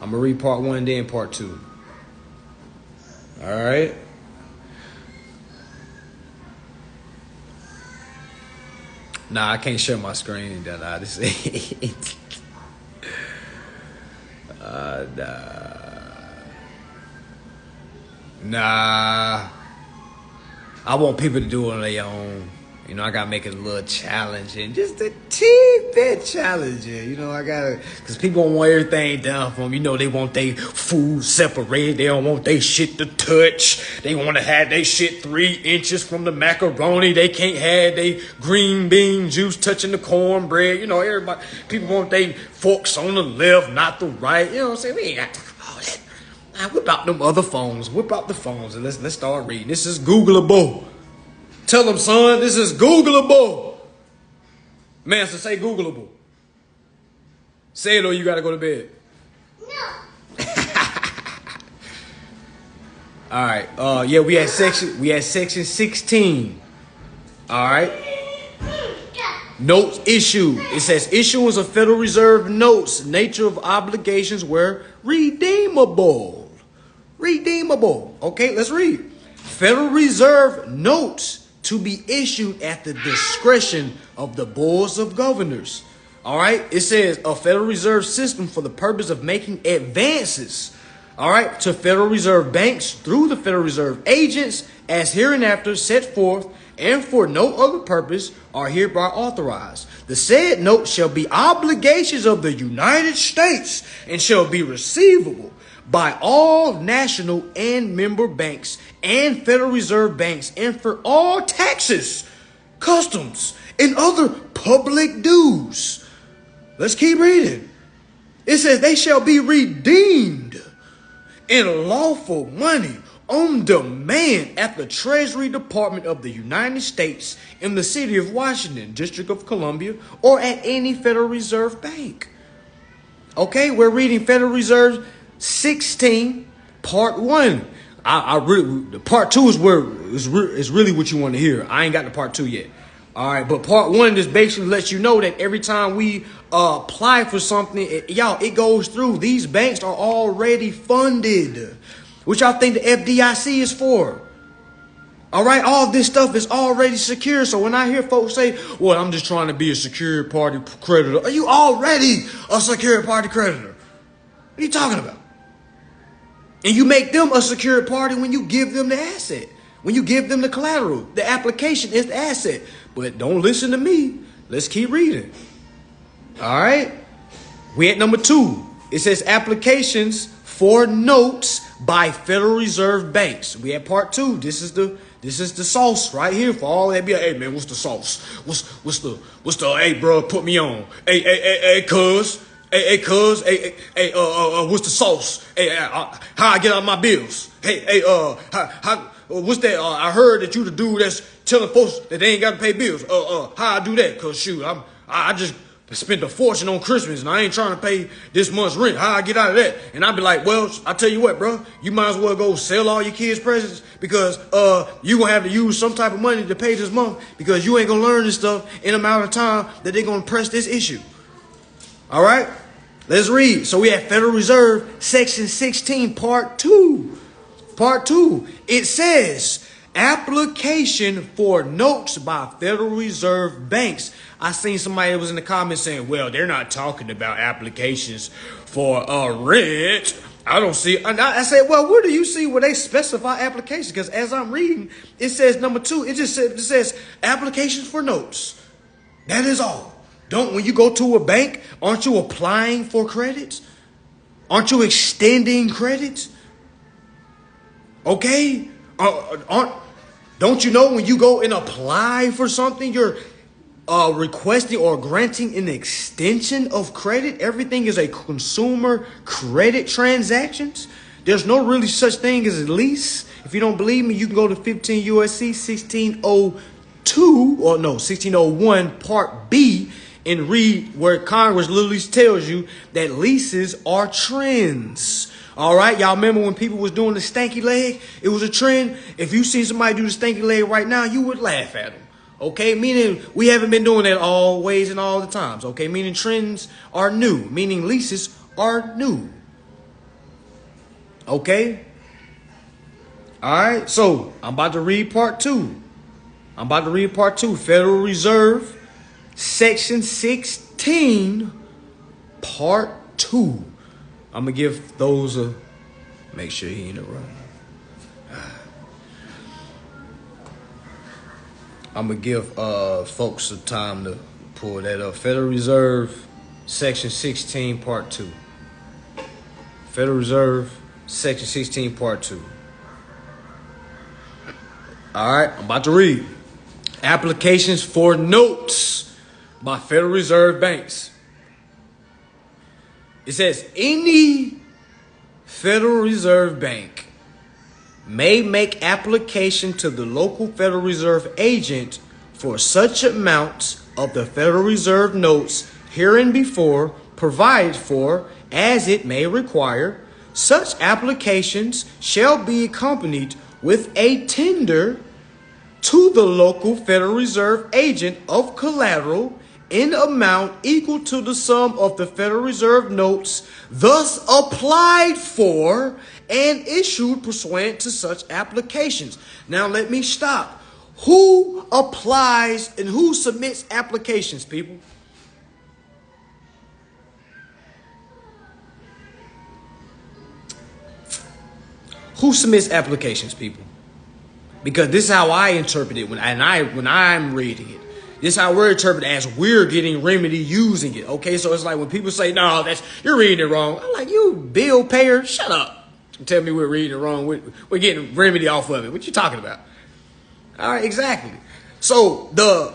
I'm going to read part 1, then part 2. All right. Nah, I can't share my screen. Nah, this ain't. Nah. I want people to do it on their own. You know, I gotta make it a little challenging, just a teeny bit challenging. You know, I gotta, cause people don't want everything done for them. You know, they want their food separated. They don't want their shit to touch. They want to have their shit 3 inches from the macaroni. They can't have their green bean juice touching the cornbread. You know, people want their forks on the left, not the right. You know what I'm saying? We ain't got to talk about that. Now, whip out them other phones. Whip out the phones and let's start reading. This is Googleable. Tell them, son, this is Googleable. Man, so say Googleable. Say it or you got to go to bed. No. All right. Yeah, we had section 16. All right. Notes issued. It says issuance of Federal Reserve notes, nature of obligations were redeemable. Redeemable. Okay, let's read. Federal Reserve notes to be issued at the discretion of the boards of governors. All right. It says a Federal Reserve system for the purpose of making advances, all right, to Federal Reserve banks through the Federal Reserve agents as hereinafter set forth, and for no other purpose are hereby authorized. The said note shall be obligations of the United States and shall be receivable by all national and member banks and Federal Reserve banks, and for all taxes, customs, and other public dues. Let's keep reading. It says they shall be redeemed in lawful money on demand at the Treasury Department of the United States in the city of Washington, District of Columbia, or at any Federal Reserve Bank. Okay, we're reading Federal Reserve 16, Part 1. The Part 2 is really what you want to hear. I ain't got the Part 2 yet. All right, but Part 1 just basically lets you know that every time we apply for something, it goes through. These banks are already funded. What y'all think the FDIC is for? All right, all this stuff is already secure. So when I hear folks say, well, I'm just trying to be a secured party creditor. Are you already a secured party creditor? What are you talking about? And you make them a secured party when you give them the asset. When you give them the collateral. The application is the asset. But don't listen to me. Let's keep reading. All right. We at number 2. It says applications for notes by Federal Reserve banks. We at Part 2. This is the sauce right here for all that. Be like, hey man, what's the sauce? What's the hey bro, put me on. Hey cuz. Hey cuz. Hey what's the sauce? Hey, how I get out my bills? Hey how what's that? I heard that you the dude that's telling folks that they ain't got to pay bills. How I do that? Cause shoot, I just spent a fortune on Christmas and I ain't trying to pay this month's rent. How I get out of that? And I'd be like, well, I tell you what, bro, you might as well go sell all your kids' presents because you gonna have to use some type of money to pay this month because you ain't gonna learn this stuff in a amount of time that they're gonna press this issue. All right, let's read. So we have Federal Reserve Section 16, Part 2. Part 2. It says application for notes by Federal Reserve banks. I seen somebody that was in the comments saying, well, they're not talking about applications for rent. I don't see. I said, well, where do you see where they specify applications? Because as I'm reading, it says number 2, it says applications for notes. That is all. When you go to a bank, aren't you applying for credits? Aren't you extending credits? Okay? Don't you know when you go and apply for something, you're requesting or granting an extension of credit? Everything is a consumer credit transactions. There's no really such thing as a lease. If you don't believe me, you can go to 15 USC 1601 Part B and read where Congress literally tells you that leases are trends. All right, y'all remember when people was doing the stanky leg? It was a trend. If you see somebody do the stanky leg right now, you would laugh at them. Okay, meaning we haven't been doing that always and all the times. Okay, meaning trends are new, meaning leases are new. Okay. All right, so I'm about to read Part 2. Federal Reserve Section 16, Part 2. I'm going to give those a, make sure he ain't around. I'm going to give folks some time to pull that up. Federal Reserve Section 16, Part 2. Federal Reserve Section 16, Part 2. All right, I'm about to read. Applications for notes by Federal Reserve banks. It says any Federal Reserve bank may make application to the local Federal Reserve agent for such amounts of the Federal Reserve notes hereinbefore provided for as it may require. Such applications shall be accompanied with a tender to the local Federal Reserve agent of collateral in amount equal to the sum of the Federal Reserve notes thus applied for and issued pursuant to such applications. Now let me stop. Who applies and who submits applications, people? Who submits applications, people? Because this is how I interpret it when I'm reading it. This is how we're interpreting as we're getting remedy using it. Okay, so it's like when people say, no, you're reading it wrong. I'm like, you bill payer, shut up. Tell me we're reading it wrong. We're getting remedy off of it. What you talking about? All right, exactly. So the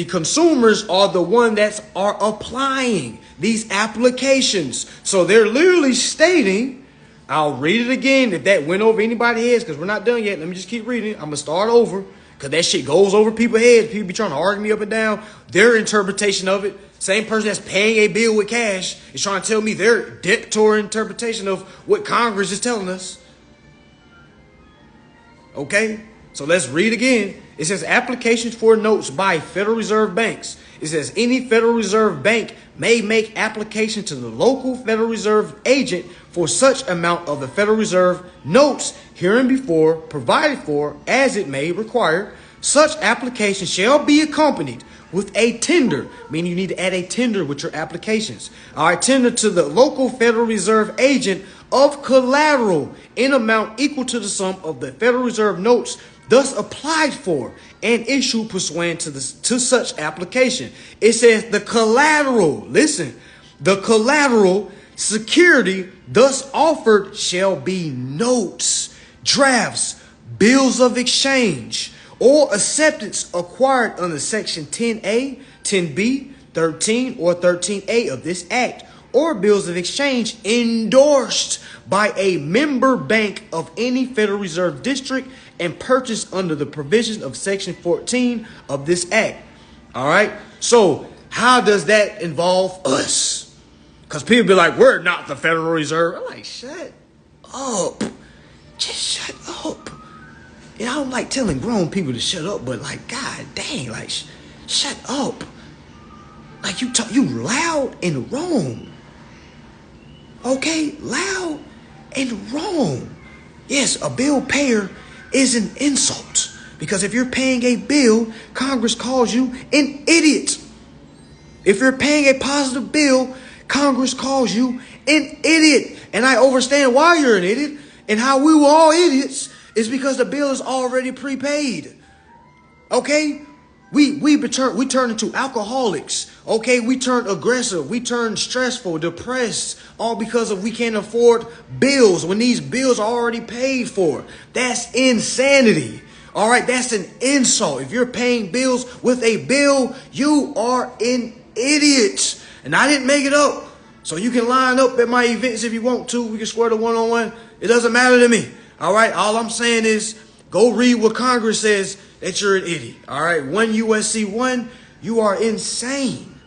consumers are the one that are applying these applications. So they're literally stating I'll read it again if that went over anybody's heads, because we're not done yet. Let me just keep reading. I'm going to start over, because that shit goes over people's heads. People be trying to argue me up and down. Their interpretation of it, same person that's paying a bill with cash, is trying to tell me their debtor interpretation of what Congress is telling us. Okay? So let's read again. It says applications for notes by Federal Reserve banks. It says any Federal Reserve bank may make application to the local Federal Reserve agent for such amount of the Federal Reserve notes hereinbefore provided for as it may require. Such application shall be accompanied with a tender, meaning you need to add a tender with your applications. All right, tender to the local Federal Reserve agent of collateral in amount equal to the sum of the Federal Reserve notes thus applied for and issued pursuant to such application. It says the collateral, listen, the collateral security thus offered shall be notes, drafts, bills of exchange, or acceptance acquired under Section 10A, 10B, 13, or 13A of this Act, or bills of exchange endorsed by a member bank of any Federal Reserve district and purchased under the provisions of Section 14 of this Act. All right? So how does that involve us? Because people be like, we're not the Federal Reserve. I'm like, shut up. Just shut up. And I don't like telling grown people to shut up, but like, god dang, like, shut up. Like, you loud and wrong. Okay? Loud and wrong. Yes, a bill payer is an insult. Because if you're paying a bill, Congress calls you an idiot. If you're paying a positive bill, Congress calls you an idiot. And I understand why you're an idiot and how we were all idiots is because the bill is already prepaid. Okay? We turn into alcoholics. Okay? We turn aggressive. We turn stressful, depressed, all because of we can't afford bills when these bills are already paid for. That's insanity. All right? That's an insult. If you're paying bills with a bill, you are an idiot. And I didn't make it up. So you can line up at my events if you want to. We can swear to one-on-one. It doesn't matter to me. All right? All I'm saying is go read what Congress says that you're an idiot. All right? 1 USC 1, you are insane.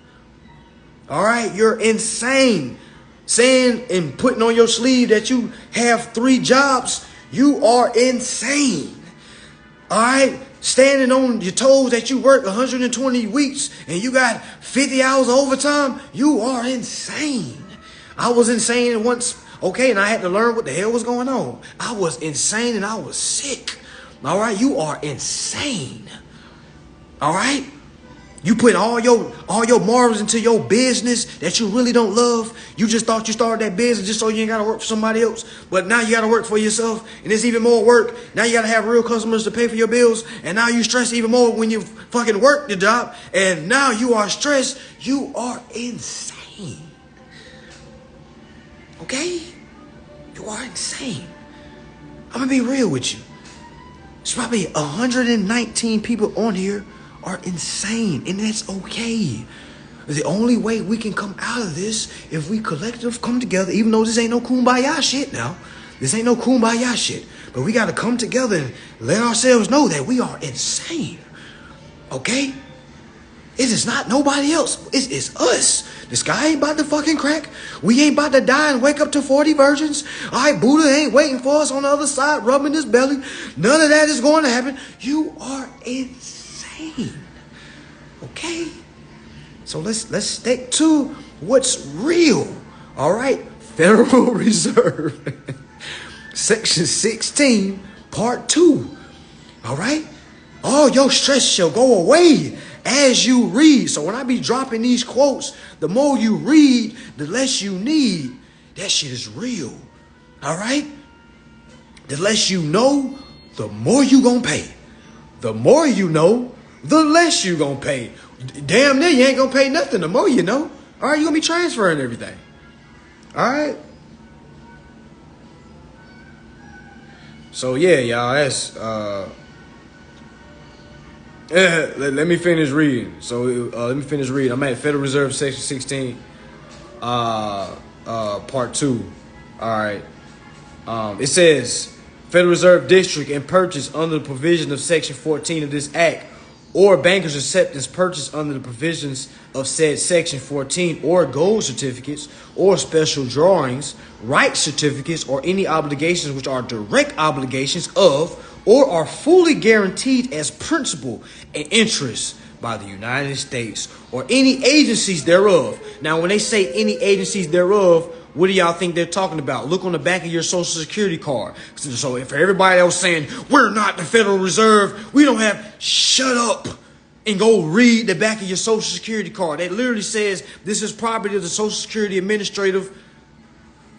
All right? You're insane. Saying and putting on your sleeve that you have 3 jobs, you are insane. All right? Standing on your toes that you work 120 weeks and you got 50 hours of overtime, you are insane. I was insane once, okay, and I had to learn what the hell was going on. I was insane and I was sick. All right? You are insane. All right? You put all your morals into your business that you really don't love. You just thought you started that business just so you ain't got to work for somebody else. But now you got to work for yourself. And it's even more work. Now you got to have real customers to pay for your bills. And now you stress even more when you fucking work the job. And now you are stressed. You are insane. Okay? You are insane. I'm going to be real with you. There's probably 119 people on here are insane, and that's okay. The only way we can come out of this if we collectively come together, even though this ain't no kumbaya shit now. This ain't no kumbaya shit. But we got to come together and let ourselves know that we are insane. Okay? It is not nobody else. It is us. The sky ain't about to fucking crack. We ain't about to die and wake up to 40 virgins. All right, Buddha ain't waiting for us on the other side, rubbing his belly. None of that is going to happen. You are insane. Okay? So let's stick to what's real. All right? Federal Reserve. Section 16, Part 2. All right? All your stress shall go away as you read. So when I be dropping these quotes, the more you read, the less you need. That shit is real. All right? The less you know, the more you gonna pay. The more you know, the less you gonna pay. Damn near you ain't gonna pay nothing the more you know. All right, you gonna be transferring everything. All right? So yeah, y'all, that's let me finish reading. So let me finish reading. I'm at Federal Reserve Section 16, Part 2. All right. It says Federal Reserve District and purchase under the provision of Section 14 of this Act, or banker's acceptance purchase under the provisions of said Section 14, or gold certificates, or special drawings, right certificates, or any obligations which are direct obligations of, or are fully guaranteed as principal and interest by the United States or any agencies thereof. Now, when they say any agencies thereof, what do y'all think they're talking about? Look on the back of your Social Security card. So if everybody else saying, we're not the Federal Reserve, we don't have, shut up and go read the back of your Social Security card. It literally says this is property of the Social Security Administrative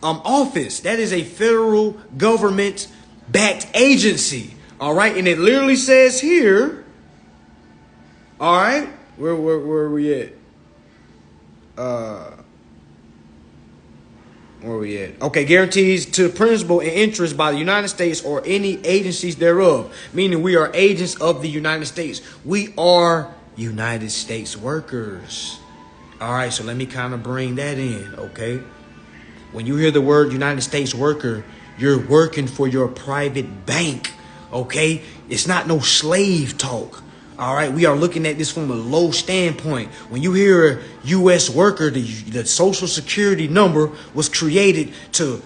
Office. That is a federal government-backed agency. All right. And it literally says here, all right, where are we at? Where are we at? Okay, guarantees to principal and interest by the United States or any agencies thereof, meaning we are agents of the United States. We are United States workers. All right, so let me kind of bring that in, okay? When you hear the word United States worker, you're working for your private bank, okay? It's not no slave talk. All right, we are looking at this from a low standpoint. When you hear a U.S. worker, the Social Security number was created to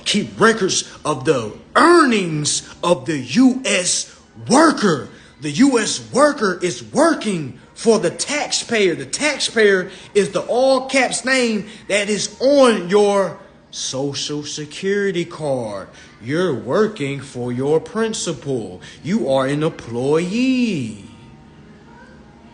keep records of the earnings of the U.S. worker. The U.S. worker is working for the taxpayer. The taxpayer is the all caps name that is on your Social Security card. You're working for your principal. You are an employee.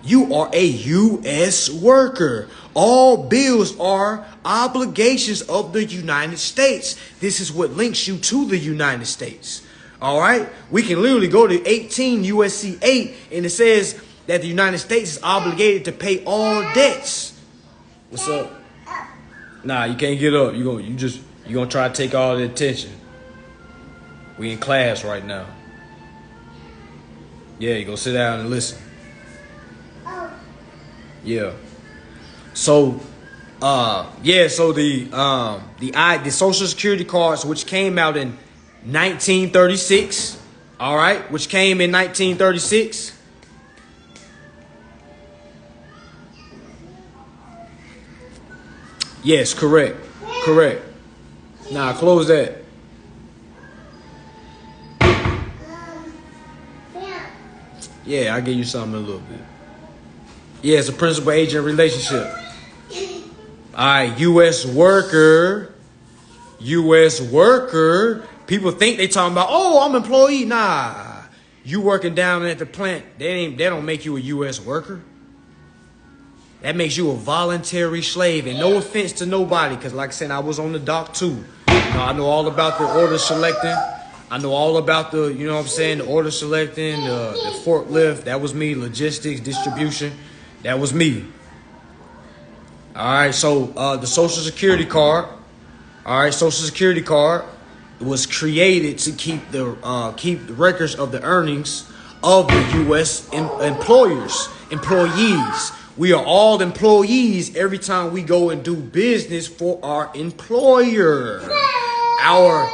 You are a U.S. worker. All bills are obligations of the United States. This is what links you to the United States. All right? We can literally go to 18 U.S.C. 8, and it says that the United States is obligated to pay all debts. What's up? Nah, you can't get up. You're gonna try to take all the attention. We in class right now. Yeah, you gonna sit down and listen. Yeah. So, so the Social Security cards, which came out in 1936, all right, which came in 1936. Yes, correct. Nah, close that. Yeah, I'll give you something in a little bit. Yeah, it's a principal agent relationship. All right, U.S. worker. People think they talking about, oh, I'm employee. Nah, you working down at the plant. They don't make you a U.S. worker. That makes you a voluntary slave. And no offense to nobody, because like I said, I was on the dock too. I know all about the order selecting. I know all about the, the order selecting, the forklift. That was me. Logistics, distribution. That was me. All right, so the Social Security card. All right, Social Security card was created to keep the records of the earnings of the U.S. employees. We are all employees every time we go and do business for our employer. Our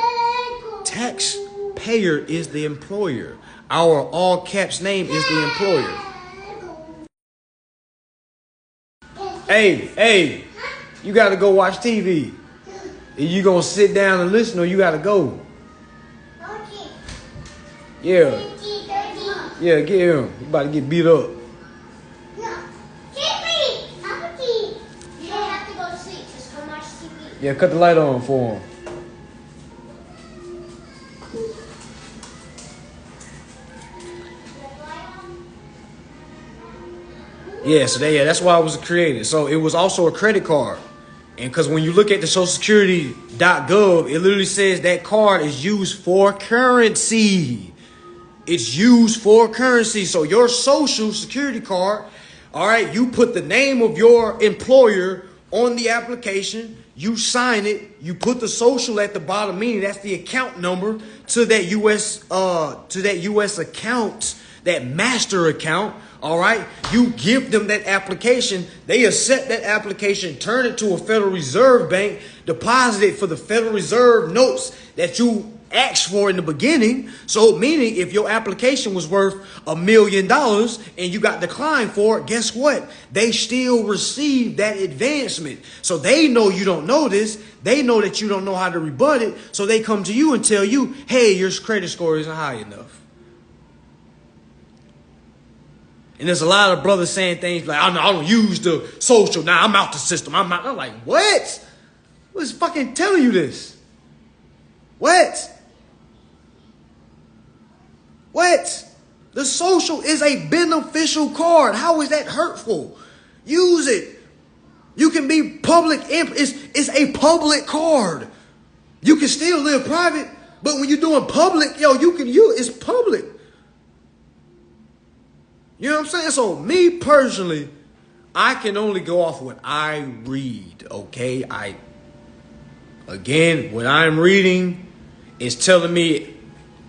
taxpayer is the employer. Our all caps name is the employer. Hey, you got to go watch TV. You going to sit down and listen, or you got to go? Yeah, get him. He about to get beat up. Yeah, cut the light on for him. Yeah, so that's why it was created. So it was also a credit card. And because when you look at the socialsecurity.gov, it literally says that card is used for currency. It's used for currency. So your Social Security card, all right, you put the name of your employer on the application, you sign it, you put the social at the bottom, meaning that's the account number to that US account, that master account. All right, you give them that application, they accept that application, turn it to a Federal Reserve bank, deposit it for the Federal Reserve notes that you asked for in the beginning. So meaning if your application was worth $1 million and you got declined for it, guess what? They still received that advancement. So they know you don't know this. They know that you don't know how to rebut it. So they come to you and tell you, hey, your credit score isn't high enough. And there's a lot of brothers saying things like, I don't use the social. Now I'm out the system. I'm like, what? Who's fucking telling you this? What? What? The social is a beneficial card. How is that hurtful? Use it. You can be public. It's a public card. You can still live private, but when you're doing public, it's public. You know what I'm saying? So me personally, I can only go off what I read, okay? What I'm reading is telling me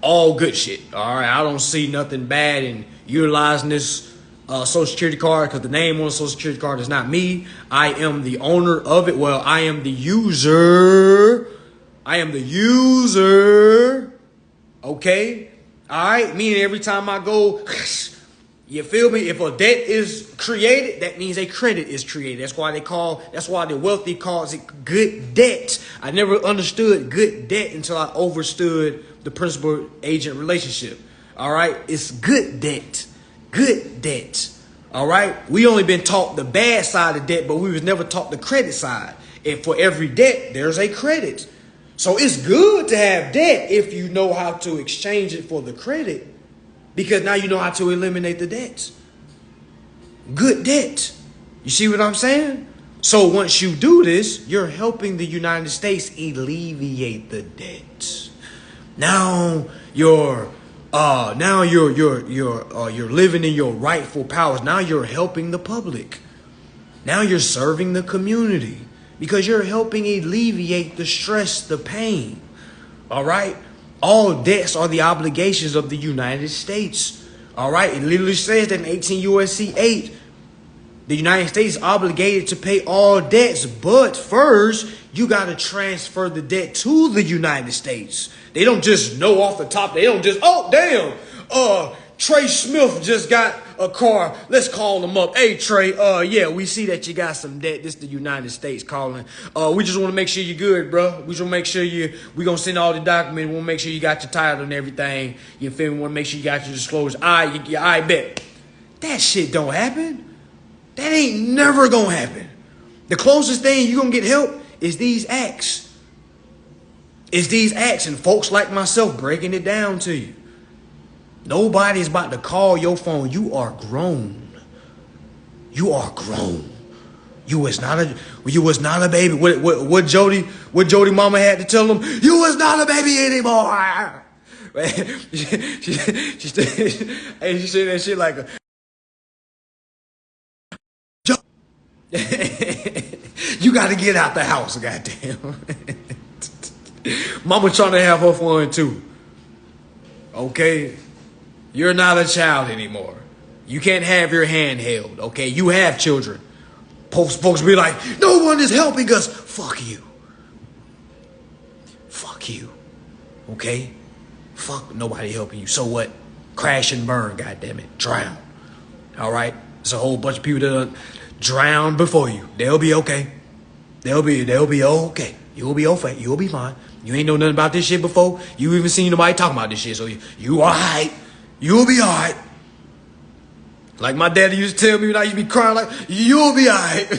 all good shit, all right? I don't see nothing bad in utilizing this Social Security card because the name on the Social Security card is not me. I am the owner of it. Well, I am the user. Okay? All right? Meaning every time I go... You feel me? If a debt is created, that means a credit is created. That's why the wealthy calls it good debt. I never understood good debt until I understood the principal agent relationship. All right? It's good debt. Good debt. All right? We only been taught the bad side of debt, but we was never taught the credit side. And for every debt, there's a credit. So it's good to have debt if you know how to exchange it for the credit. Because now you know how to eliminate the debts. Good debt. You see what I'm saying? So once you do this, you're helping the United States alleviate the debt. Now you're living in your rightful powers. Now you're helping the public. Now you're serving the community because you're helping alleviate the stress, the pain. All right? All debts are the obligations of the United States. All right. It literally says that in 18 U.S.C. 8, the United States is obligated to pay all debts. But first, you got to transfer the debt to the United States. They don't just know off the top. They don't just, oh, damn. Trey Smith just got a car. Let's call him up. Hey, Trey, yeah, we see that you got some debt. This is the United States calling. We just want to make sure you're good, bro. We just want to make sure we going to send all the documents. We want to make sure you got your title and everything. You feel me? We want to make sure you got your disclosure. I bet. That shit don't happen. That ain't never going to happen. The closest thing you going to get help is these acts. It's these acts and folks like myself breaking it down to you. Nobody's about to call your phone. You are grown. You are grown. You was not a baby. What Jody mama had to tell him? You was not a baby anymore. She said that shit like you got to get out the house, goddamn. Mama trying to have her fun too. Okay. You're not a child anymore. You can't have your hand held, okay? You have children. Folks be like, no one is helping us. Fuck you. Fuck you. Okay? Fuck nobody helping you. So what? Crash and burn, goddammit. Drown. All right? There's a whole bunch of people that drown before you. They'll be okay. They'll be okay. You'll be okay. You'll be fine. You ain't know nothing about this shit before. You even seen nobody talking about this shit. So you all right. You'll be all right. Like my daddy used to tell me when I used to be crying, like, you'll be all right.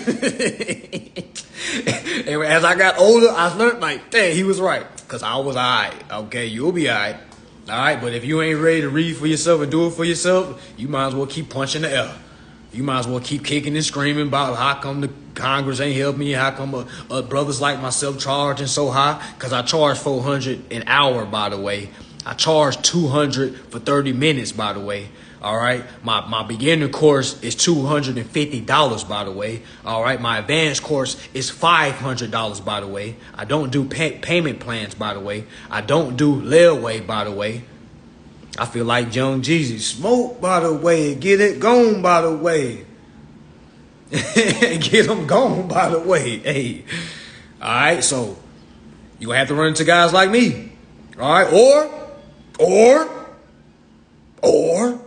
And as I got older, I learned, like, dang, he was right. Because I was all right. Okay, you'll be all right. All right, but if you ain't ready to read for yourself and do it for yourself, you might as well keep punching the air. You might as well keep kicking and screaming about how come the Congress ain't helped me, how come brothers like myself charging so high. Because I charge $400 an hour, by the way. I charge $200 for 30 minutes, by the way. All right. My beginner course is $250, by the way. All right. My advanced course is $500, by the way. I don't do payment plans, by the way. I don't do layaway, by the way. I feel like Young Jeezy. Smoke, by the way. Get it gone, by the way. Get them gone, by the way. Hey. All right. So you have to run into guys like me. All right, or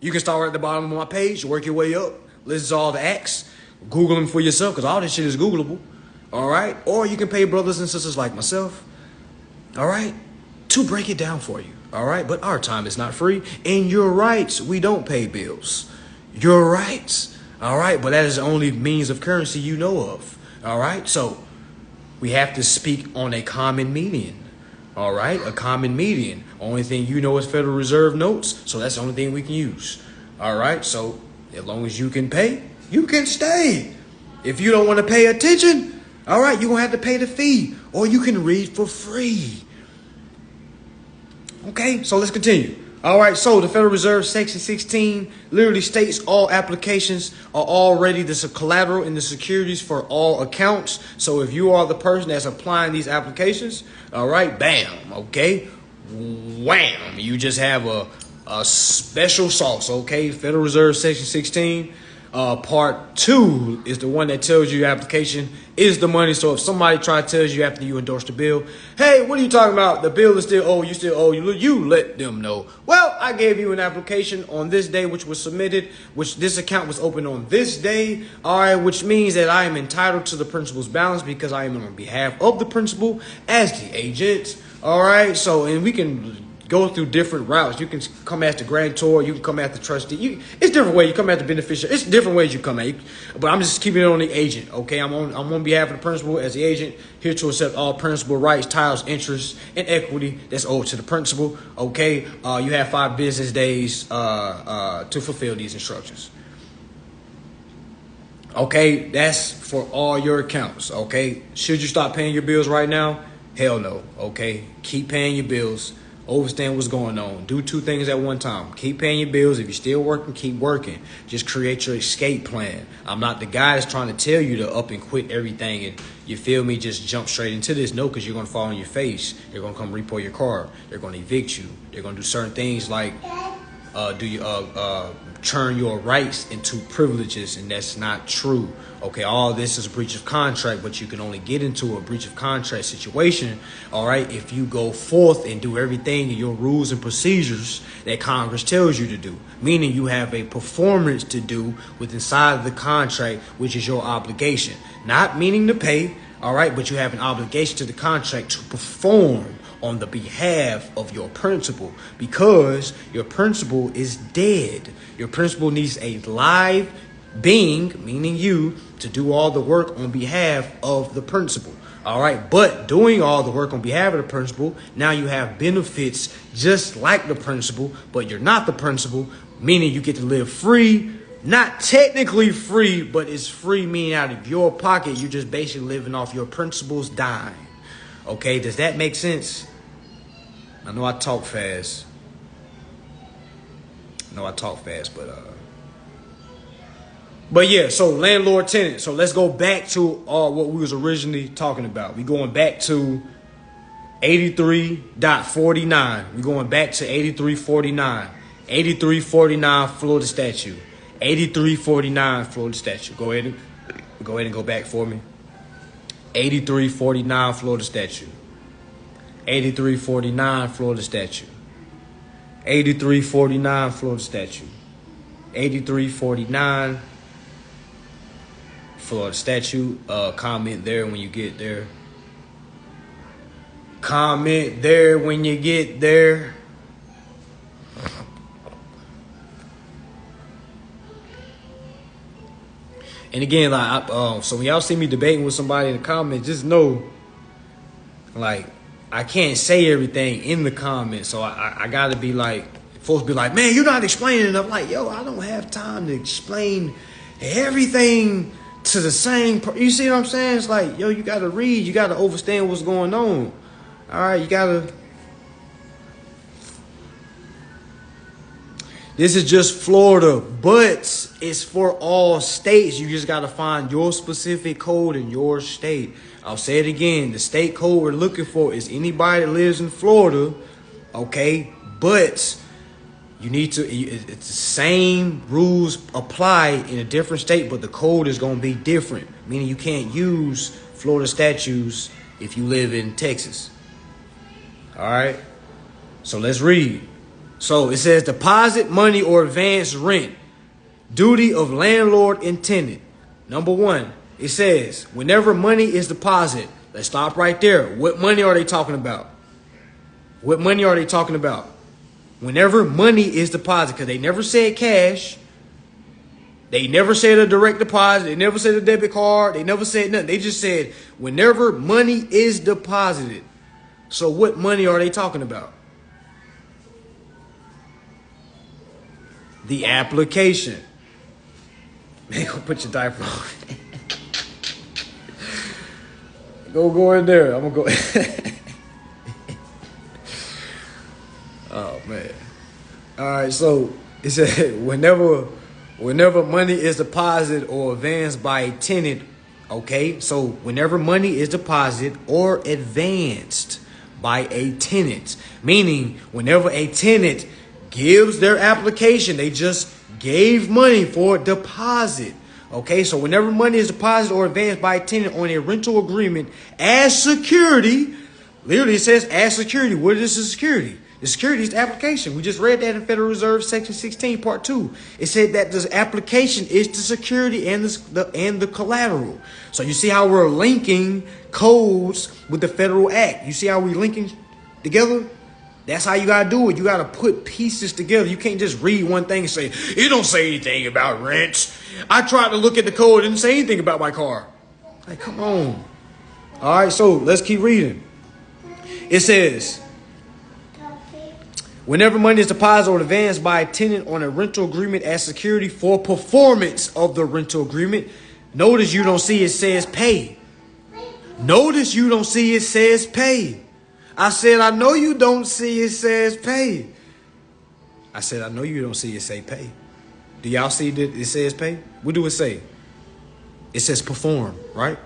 you can start right at the bottom of my page, work your way up, list all the acts, Google them for yourself, because all this shit is Googleable. All right, or you can pay brothers and sisters like myself, all right, to break it down for you. All right, but our time is not free, and your rights, we don't pay bills. Your rights, all right, but that is the only means of currency you know of. All right, so we have to speak on a common median. All right, a common median. Only thing you know is Federal Reserve notes, so that's the only thing we can use. All right, so as long as you can pay, you can stay. If you don't want to pay attention, all right, you're going to have to pay the fee, or you can read for free. Okay, so let's continue. All right, so the Federal Reserve Section 16 literally states all applications are already the collateral in the securities for all accounts. So if you are the person that's applying these applications, all right, bam, okay, wham, you just have a special sauce, okay? Federal Reserve Section 16. Part 2 is the one that tells you your application is the money. So if somebody tells you after you endorse the bill, hey, what are you talking about? The bill is still owed. You still owe. You let them know. Well, I gave you an application on this day, which was submitted, which this account was opened on this day. All right, which means that I am entitled to the principal's balance because I am on behalf of the principal as the agent. All right, so and we can go through different routes. You can come at the grantor, you can come at the trustee. It's different ways you come at the beneficiary. It's different ways you come at. But I'm just keeping it on the agent. Okay, I'm on behalf of the principal as the agent, here to accept all principal rights, titles, interests, and equity that's owed to the principal. Okay, you have 5 business days to fulfill these instructions. Okay, that's for all your accounts. Okay, should you stop paying your bills right now? Hell no. Okay, keep paying your bills. Understand what's going on. Do 2 things at one time. Keep paying your bills. If you're still working, keep working. Just create your escape plan. I'm not the guy that's trying to tell you to up and quit everything and, you feel me, just jump straight into this. No, because you're going to fall on your face. They're going to come repo your car. They're going to evict you. They're going to do certain things like turn your rights into privileges, and that's not true. Okay, all this is a breach of contract, but you can only get into a breach of contract situation, all right, if you go forth and do everything in your rules and procedures that Congress tells you to do, meaning you have a performance to do with inside of the contract, which is your obligation, not meaning to pay, all right, but you have an obligation to the contract to perform on the behalf of your principal, because your principal is dead. Your principal needs a live being, meaning you, to do all the work on behalf of the principal. All right, but doing all the work on behalf of the principal, now you have benefits just like the principal, but you're not the principal, meaning you get to live free. Not technically free, but it's free meaning out of your pocket. You're just basically living off your principal's dime. Okay, does that make sense? I know I talk fast. But yeah, so landlord tenant. So let's go back to what we was originally talking about. We're going back to 83.49. We're going back to 8349. 8349 Florida statute. 8349 Florida statute. Go ahead and go back for me. 8349 Florida statute. 8349 Florida statute. 8349 Florida statute. 8349 Florida statute. Comment there when you get there. Comment there when you get there. And again, like, so when y'all see me debating with somebody in the comments, just know, like, I can't say everything in the comments. So I got to be like, folks be like, man, you're not explaining enough. Like, yo, I don't have time to explain everything to the same. You see what I'm saying? It's like, yo, you got to read. You got to understand what's going on. All right, you got to. This is just Florida, but it's for all states. You just got to find your specific code in your state. I'll say it again. The state code we're looking for is anybody that lives in Florida, okay? But you need to, it's the same rules apply in a different state, but the code is going to be different, meaning you can't use Florida statutes if you live in Texas. All right. So let's read. So it says deposit money or advance rent. Duty of landlord and tenant. Number one, it says whenever money is deposited. Let's stop right there. What money are they talking about? What money are they talking about? Whenever money is deposited, because they never said cash. They never said a direct deposit. They never said a debit card. They never said nothing. They just said whenever money is deposited. So what money are they talking about? The application. Man, go put your diaper on. Go in there. I'm gonna go. Oh man. All right. So it said whenever money is deposited or advanced by a tenant. Okay. So whenever money is deposited or advanced by a tenant, meaning whenever a tenant gives their application, they just gave money for deposit. Okay, so whenever money is deposited or advanced by a tenant on a rental agreement as security, literally it says as security. What is the security? The security is the application. We just read that in Federal Reserve Section 16, Part 2. It said that the application is the security and the collateral. So you see how we're linking codes with the Federal Act. You see how we're linking together? That's how you gotta do it. You gotta put pieces together. You can't just read one thing and say, it don't say anything about rents. I tried to look at the code, it didn't say anything about my car. Like, come on. All right, so let's keep reading. It says, whenever money is deposited or advanced by a tenant on a rental agreement as security for performance of the rental agreement, notice you don't see it says pay. Notice you don't see it says pay. I said, I know you don't see it says pay. I said, I know you don't see it say pay. Do y'all see that it says pay? What do it say? It says perform, right?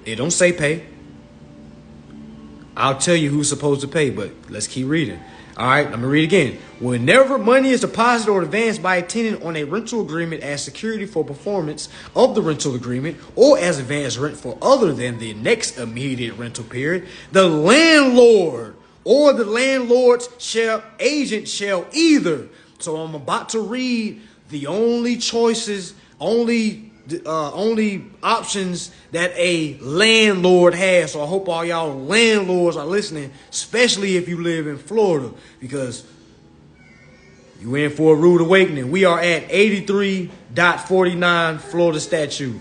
It don't say pay. I'll tell you who's supposed to pay, but let's keep reading. All right, let me read again. Whenever money is deposited or advanced by a tenant on a rental agreement as security for performance of the rental agreement or as advance rent for other than the next immediate rental period, the landlord or the landlord's agent shall either. So I'm about to read the only choices, only options that a landlord has. So I hope all y'all landlords are listening, especially if you live in Florida, because you in for a rude awakening. We are at 83.49 Florida statute.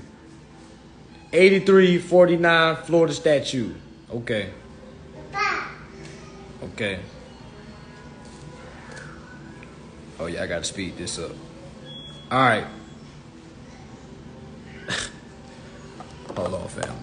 8349 Florida statute. Okay. Okay. Oh yeah, I gotta speed this up. All right. Hold on, family.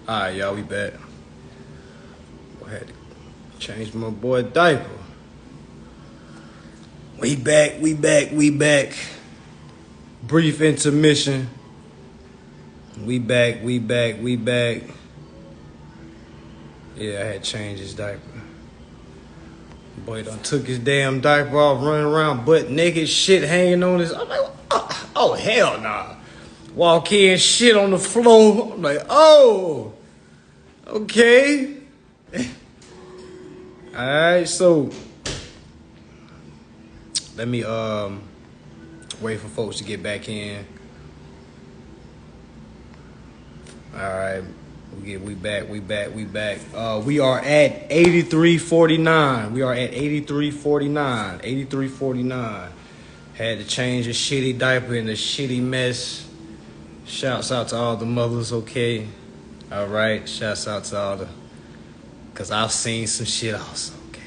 All right, y'all, we back. I had to change my boy diaper. We back. Brief intermission. We back. Yeah, I had to change his diaper. Boy done took his damn diaper off, running around butt naked, shit hanging on his. I'm like, oh hell nah. Walk in, shit on the floor. I'm like, oh, okay. Alright, so let me wait for folks to get back in. Alright, we back. We are at 83.49. We are at 83.49. 83.49. Had to change a shitty diaper in a shitty mess. Shouts out to all the mothers, okay? Alright, shouts out to all the, cause I've seen some shit also, okay?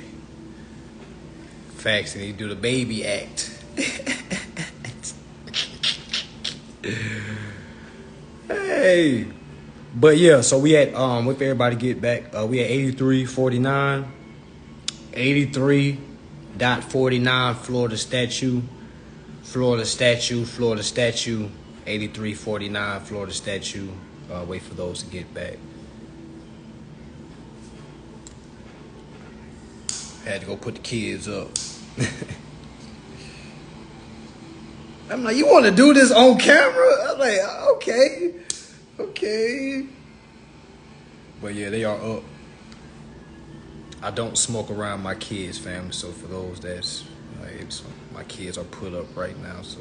Facts, and they do the baby act. Hey. But yeah, so we had if everybody get back, we had 83.49. 83.49 Florida statute. 83.49 Florida statute. Wait for those to get back. Had to go put the kids up. I'm like, you want to do this on camera? I'm like, okay. But yeah, they are up. I don't smoke around my kids, family. So for those that's like, my kids are put up right now. So,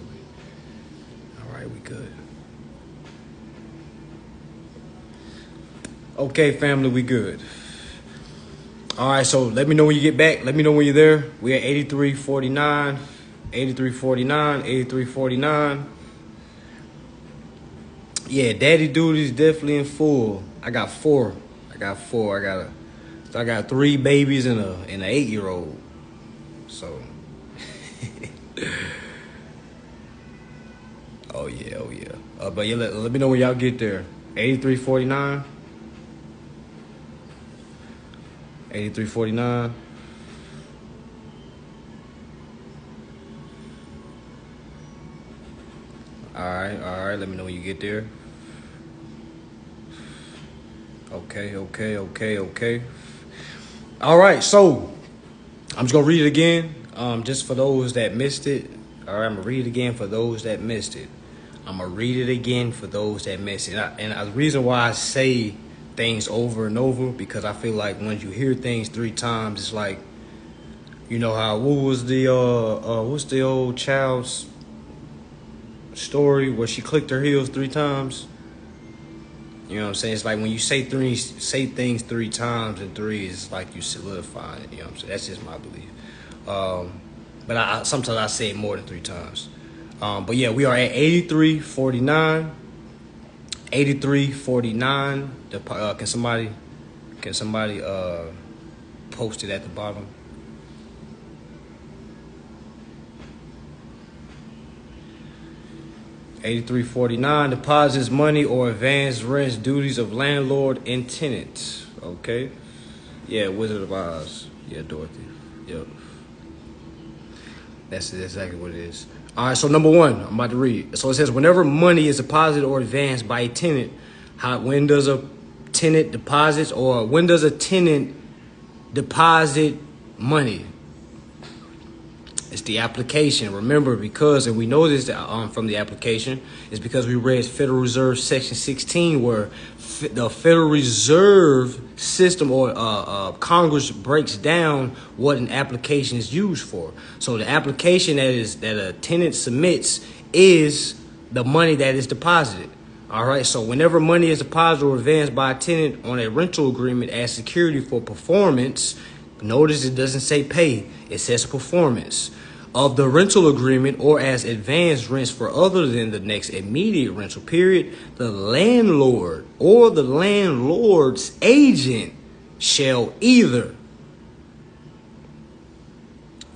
all right, we good. Okay, family, we good. All right, so let me know when you get back. Let me know when you're there. We at 83.49. 83.49. Yeah, daddy duty's definitely in full. I got four. I got 3 babies and an 8-year-old. So oh yeah. But yeah, let me know when y'all get there. 83.49. 83.49. All right. Let me know when you get there. Okay. All right, so I'm just gonna read it again. Just for those that missed it. All right, I'm gonna read it again for those that missed it. And the reason why I say things over and over, because I feel like when you hear things 3 times, it's like, you know how what's the old child's story where she clicked her heels 3 times? You know what I'm saying? It's like when you say things 3 times, and 3 is like you solidifying it. You know what I'm saying? That's just my belief. But I sometimes I say it more than 3 times. But yeah, we are at 83.49. 83.49. Can somebody post it at the bottom? $83.49 deposits, money, or advance rents, duties of landlord and tenant. Okay. Yeah, Wizard of Oz. Yeah, Dorothy. Yep. That's exactly what it is. All right, so number 1, I'm about to read. So it says, whenever money is deposited or advanced by a tenant, when does a tenant deposit money? It's the application. Remember, and we know this from the application, is because we read Federal Reserve Section 16, where the Federal Reserve system or Congress breaks down what an application is used for. So the application that a tenant submits is the money that is deposited. All right. So whenever money is deposited or advanced by a tenant on a rental agreement as security for performance, notice it doesn't say pay, it says performance of the rental agreement, or as advanced rents for other than the next immediate rental period, the landlord or the landlord's agent shall either.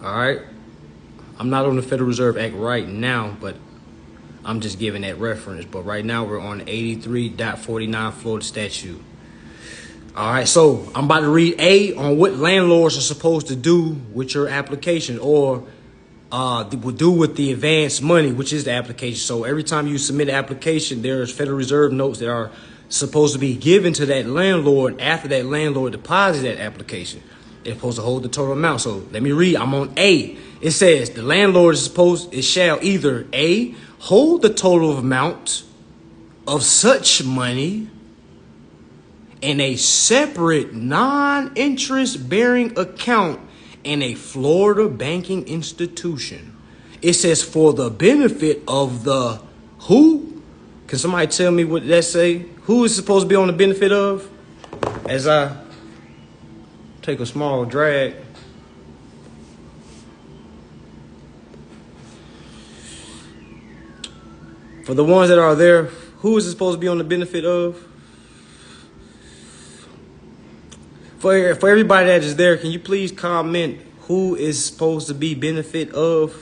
All right. I'm not on the Federal Reserve Act right now, but I'm just giving that reference. But right now we're on 83.49 Florida statute. All right, so I'm about to read A on what landlords are supposed to do with your application, or will do with the advance money, which is the application. So every time you submit an application, there's Federal Reserve notes that are supposed to be given to that landlord after that landlord deposits that application. They're supposed to hold the total amount. So let me read. I'm on A. It says the landlord it shall either A, hold the total amount of such money in a separate non-interest bearing account in a Florida banking institution. It says for the benefit of the who? Can somebody tell me what that say? Who is supposed to be on the benefit of? As I take a small drag. For the ones that are there, who is it supposed to be on the benefit of? For everybody that is there, can you please comment who is supposed to be benefit of?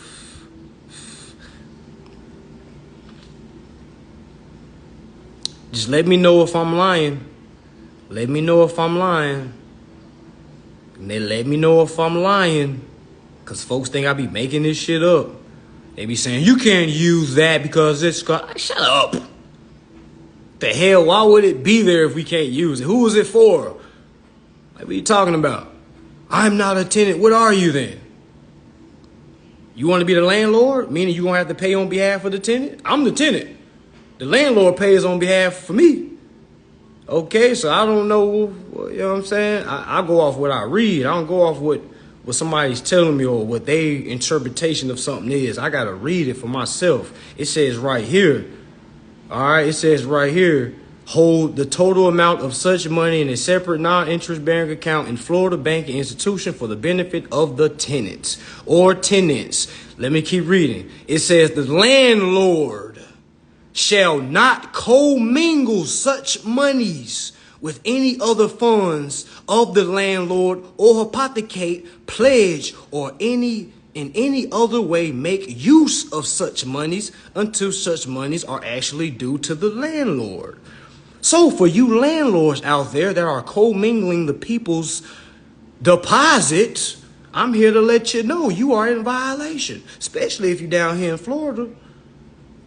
Just let me know if I'm lying. Let me know if I'm lying. And they let me know if I'm lying. Because folks think I be making this shit up. They be saying, you can't use that because it's... Shut up. The hell, why would it be there if we can't use it? Who is it for? Like, what are you talking about? I'm not a tenant. What are you then? You want to be the landlord? Meaning you're going to have to pay on behalf of the tenant? I'm the tenant. The landlord pays on behalf for me. Okay, so I don't know, you know what I'm saying? I go off what I read. I don't go off what somebody's telling me or what their interpretation of something is. I got to read it for myself. It says right here, all right, it says right here, hold the total amount of such money in a separate non-interest bearing account in Florida banking institution for the benefit of the tenants or tenants. Let me keep reading. It says the landlord shall not commingle such monies with any other funds of the landlord or hypothecate, pledge, or in any other way make use of such monies until such monies are actually due to the landlord. So for you landlords out there that are commingling the people's deposit, I'm here to let you know you are in violation, especially if you're down here in Florida.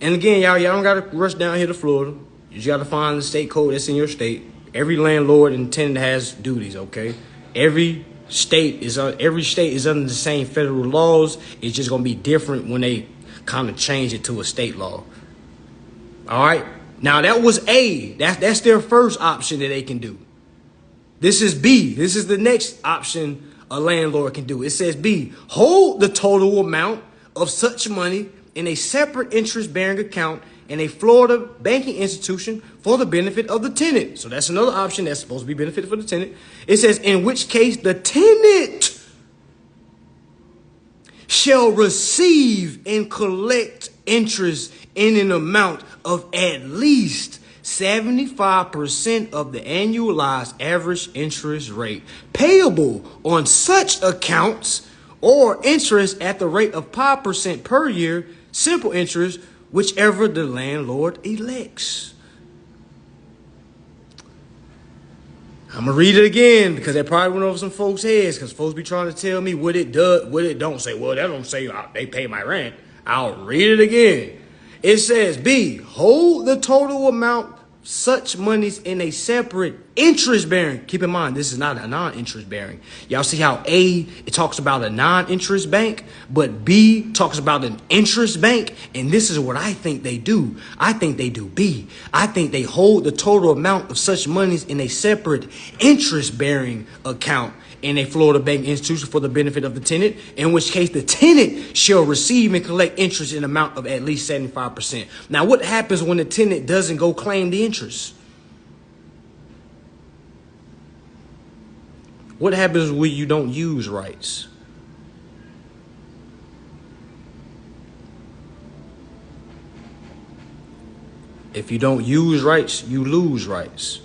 And again, y'all don't got to rush down here to Florida. You just got to find the state code that's in your state. Every landlord and tenant has duties, okay? Every state is under the same federal laws. It's just going to be different when they kind of change it to a state law. All right? Now, that was A. That's their first option that they can do. This is B. This is the next option a landlord can do. It says B, hold the total amount of such money in a separate interest-bearing account in a Florida banking institution for the benefit of the tenant. So that's another option that's supposed to be benefit for the tenant. It says, in which case the tenant shall receive and collect interest in an amount of at least 75% of the annualized average interest rate payable on such accounts or interest at the rate of 5% per year, simple interest, whichever the landlord elects. I'm going to read it again because that probably went over some folks' heads because folks be trying to tell me what it does, what it don't say. Well, that don't say they pay my rent. I'll read it again. It says, B, hold the total amount such monies in a separate interest bearing. Keep in mind, this is not a non-interest bearing. Y'all see how A, it talks about a non-interest bank, but B talks about an interest bank. And this is what I think they do. I think they do B. I think they hold the total amount of such monies in a separate interest bearing account in a Florida banking institution for the benefit of the tenant, in which case the tenant shall receive and collect interest in an amount of at least 75%. Now, what happens when the tenant doesn't go claim the interest? What happens when you don't use rights? If you don't use rights, you lose rights.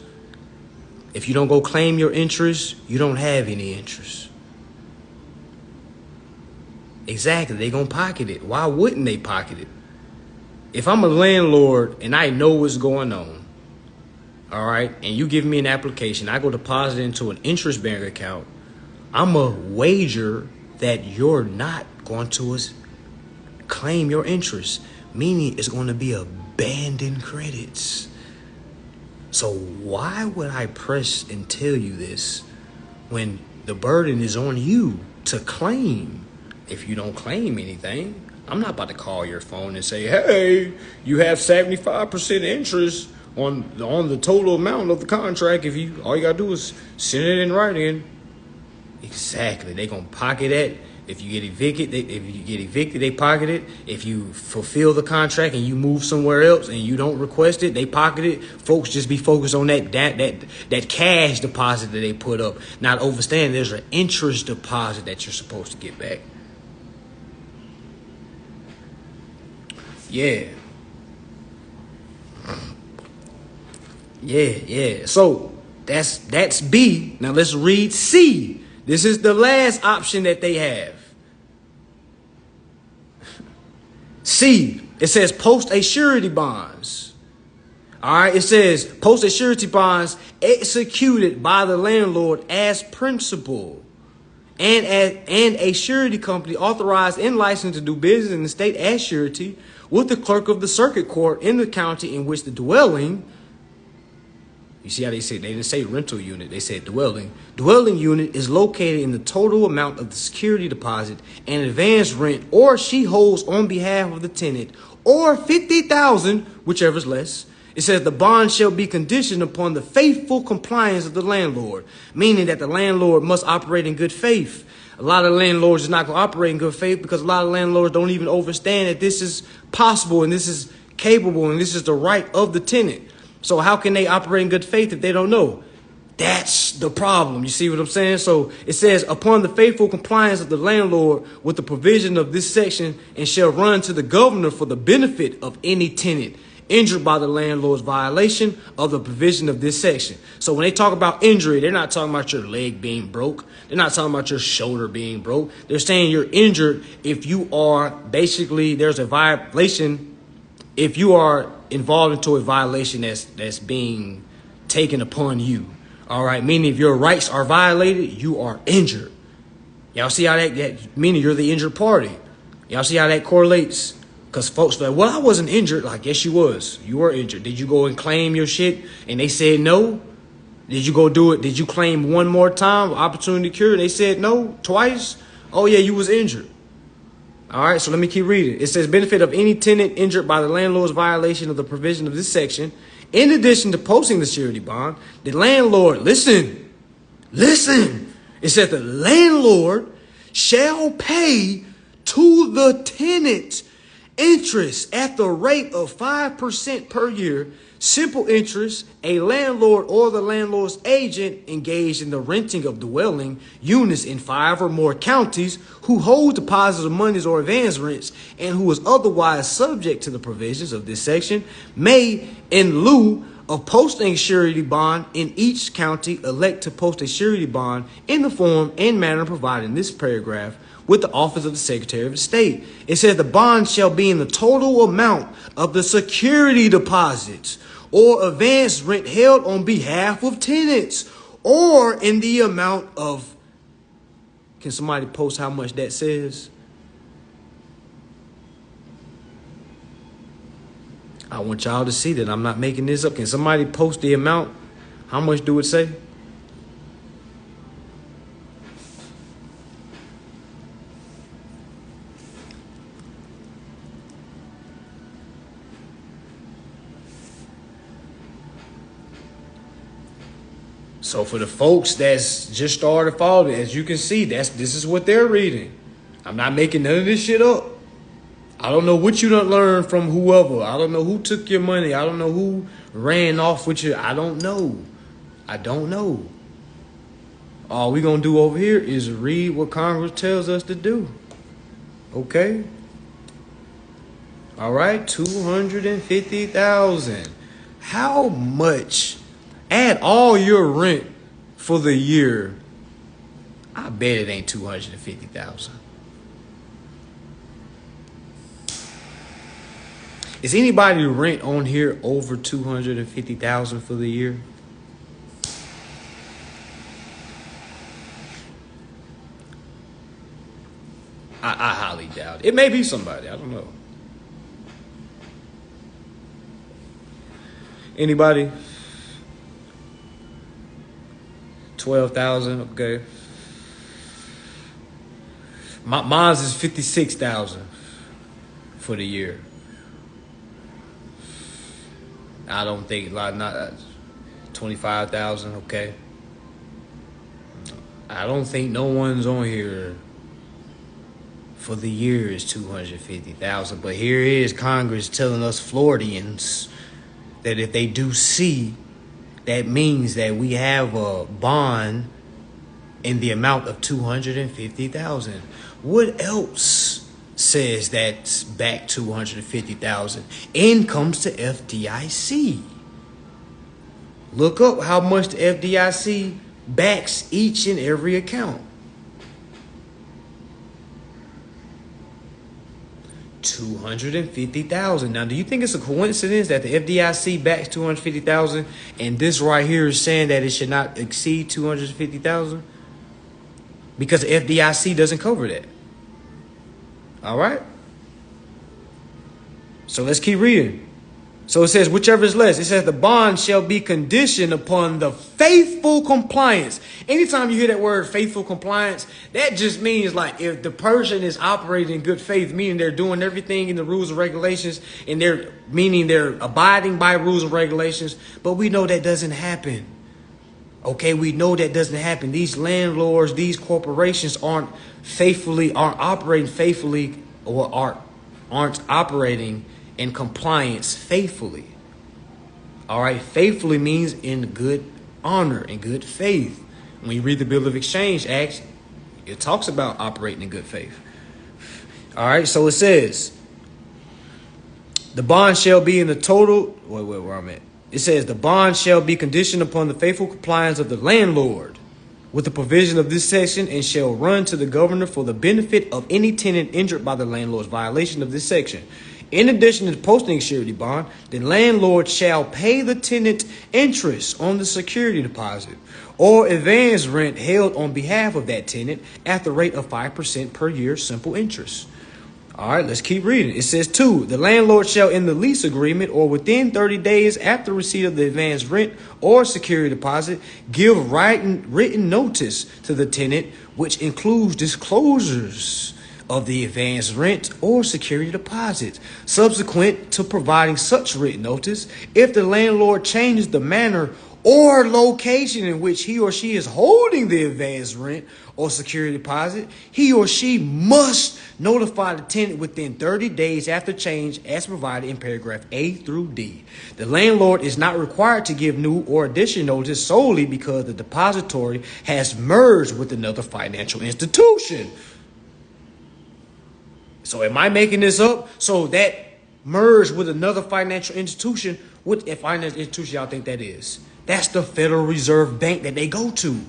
If you don't go claim your interest, you don't have any interest. Exactly. They're going to pocket it. Why wouldn't they pocket it? If I'm a landlord and I know what's going on, all right, and you give me an application, I go deposit into an interest bearing account, I'm a wager that you're not going to claim your interest, meaning it's going to be abandoned credits. So why would I press and tell you this when the burden is on you to claim? If you don't claim anything, I'm not about to call your phone and say, hey, you have 75% interest on the total amount of the contract. If you, all you gotta do is send it in writing. Exactly. They gonna pocket it. If you get evicted, they pocket it. If you fulfill the contract and you move somewhere else and you don't request it, they pocket it. Folks just be focused on that cash deposit that they put up. Not overstand there's an interest deposit that you're supposed to get back. Yeah. So that's B. Now let's read C. This is the last option that they have. C, it says post a surety bonds. All right, it says post a surety bonds executed by the landlord as principal and a surety company authorized and licensed to do business in the state as surety with the clerk of the circuit court in the county in which the dwelling. You see how they say, they didn't say rental unit, they said dwelling. Dwelling unit is located in the total amount of the security deposit and advance rent or she holds on behalf of the tenant or 50,000, whichever is less. It says the bond shall be conditioned upon the faithful compliance of the landlord, meaning that the landlord must operate in good faith. A lot of landlords is not going to operate in good faith because a lot of landlords don't even understand that this is possible and this is capable and this is the right of the tenant. So how can they operate in good faith if they don't know? That's the problem. You see what I'm saying? So it says, upon the faithful compliance of the landlord with the provision of this section and shall run to the governor for the benefit of any tenant injured by the landlord's violation of the provision of this section. So when they talk about injury, they're not talking about your leg being broke. They're not talking about your shoulder being broke. They're saying you're injured if you are basically, there's a violation, if you are involved into a violation that's being taken upon you. All right, meaning if your rights are violated, you are injured. Y'all see how that meaning you're the injured party. Y'all see how that correlates? Because folks are like, well, I wasn't injured. Like, yes, you was. You were injured. Did you go and claim your shit and they said no? Did you go do it? Did you claim one more time, opportunity cure? They said no twice. Oh yeah, you was injured. All right, so let me keep reading. It says benefit of any tenant injured by the landlord's violation of the provision of this section. In addition to posting the surety bond, the landlord, listen. It says the landlord shall pay to the tenant interest at the rate of 5% per year, simple interest, a landlord or the landlord's agent engaged in the renting of dwelling units in 5 or more counties who hold deposits of monies or advance rents and who is otherwise subject to the provisions of this section may, in lieu of posting a surety bond in each county, elect to post a surety bond in the form and manner provided in this paragraph with the office of the Secretary of State. It says the bond shall be in the total amount of the security deposits or advance rent held on behalf of tenants or in the amount of, can somebody post how much that says? I want y'all to see that I'm not making this up. Can somebody post the amount? How much do it say? So for the folks that's just started following, as you can see, this is what they're reading. I'm not making none of this shit up. I don't know what you done learned from whoever. I don't know who took your money. I don't know who ran off with you. I don't know. All we gonna do over here is read what Congress tells us to do. Okay? All right, 250,000. How much? Add all your rent for the year. I bet it ain't 250,000. Is anybody rent on here over $250,000 for the year? I highly doubt it. It may be somebody. I don't know. Anybody? 12,000. Okay. Mine's is 56,000 for the year. I don't think not 25,000. Okay. I don't think no one's on here for the year is 250,000. But here is Congress telling us Floridians that if they do see, that means that we have a bond in the amount of 250,000. What else says that's back 250,000? In comes to FDIC. Look up how much the FDIC backs each and every account. 250,000. Now, do you think it's a coincidence that the FDIC backs 250,000 and this right here is saying that it should not exceed 250,000? Because the FDIC doesn't cover that. All right. So let's keep reading. So it says, whichever is less. It says the bond shall be conditioned upon the faithful compliance. Anytime you hear that word faithful compliance, that just means like if the person is operating in good faith, meaning they're doing everything in the rules and regulations, and they're abiding by rules and regulations. But we know that doesn't happen. Okay, we know that doesn't happen. These landlords, these corporations aren't operating faithfully, or aren't operating in compliance faithfully. All right, faithfully means in good honor, in good faith. When you read the Bill of Exchange Act, it talks about operating in good faith. All right, so it says the bond shall be in the total. Wait, where I'm at. It says the bond shall be conditioned upon the faithful compliance of the landlord with the provision of this section, and shall run to the governor for the benefit of any tenant injured by the landlord's violation of this section. In addition to the posting surety bond, the landlord shall pay the tenant interest on the security deposit or advance rent held on behalf of that tenant at the rate of 5% per year simple interest. All right, let's keep reading. It says, 2, the landlord shall in the lease agreement or within 30 days after receipt of the advance rent or security deposit give written notice to the tenant, which includes disclosures of the advance rent or security deposit. Subsequent to providing such written notice, if the landlord changes the manner or location in which he or she is holding the advance rent or security deposit, he or she must notify the tenant within 30 days after change as provided in paragraph A through D. The landlord is not required to give new or additional notice solely because the depository has merged with another financial institution. So am I making this up? So that merged with another financial institution, what financial institution y'all think that is? That's the Federal Reserve Bank that they go to.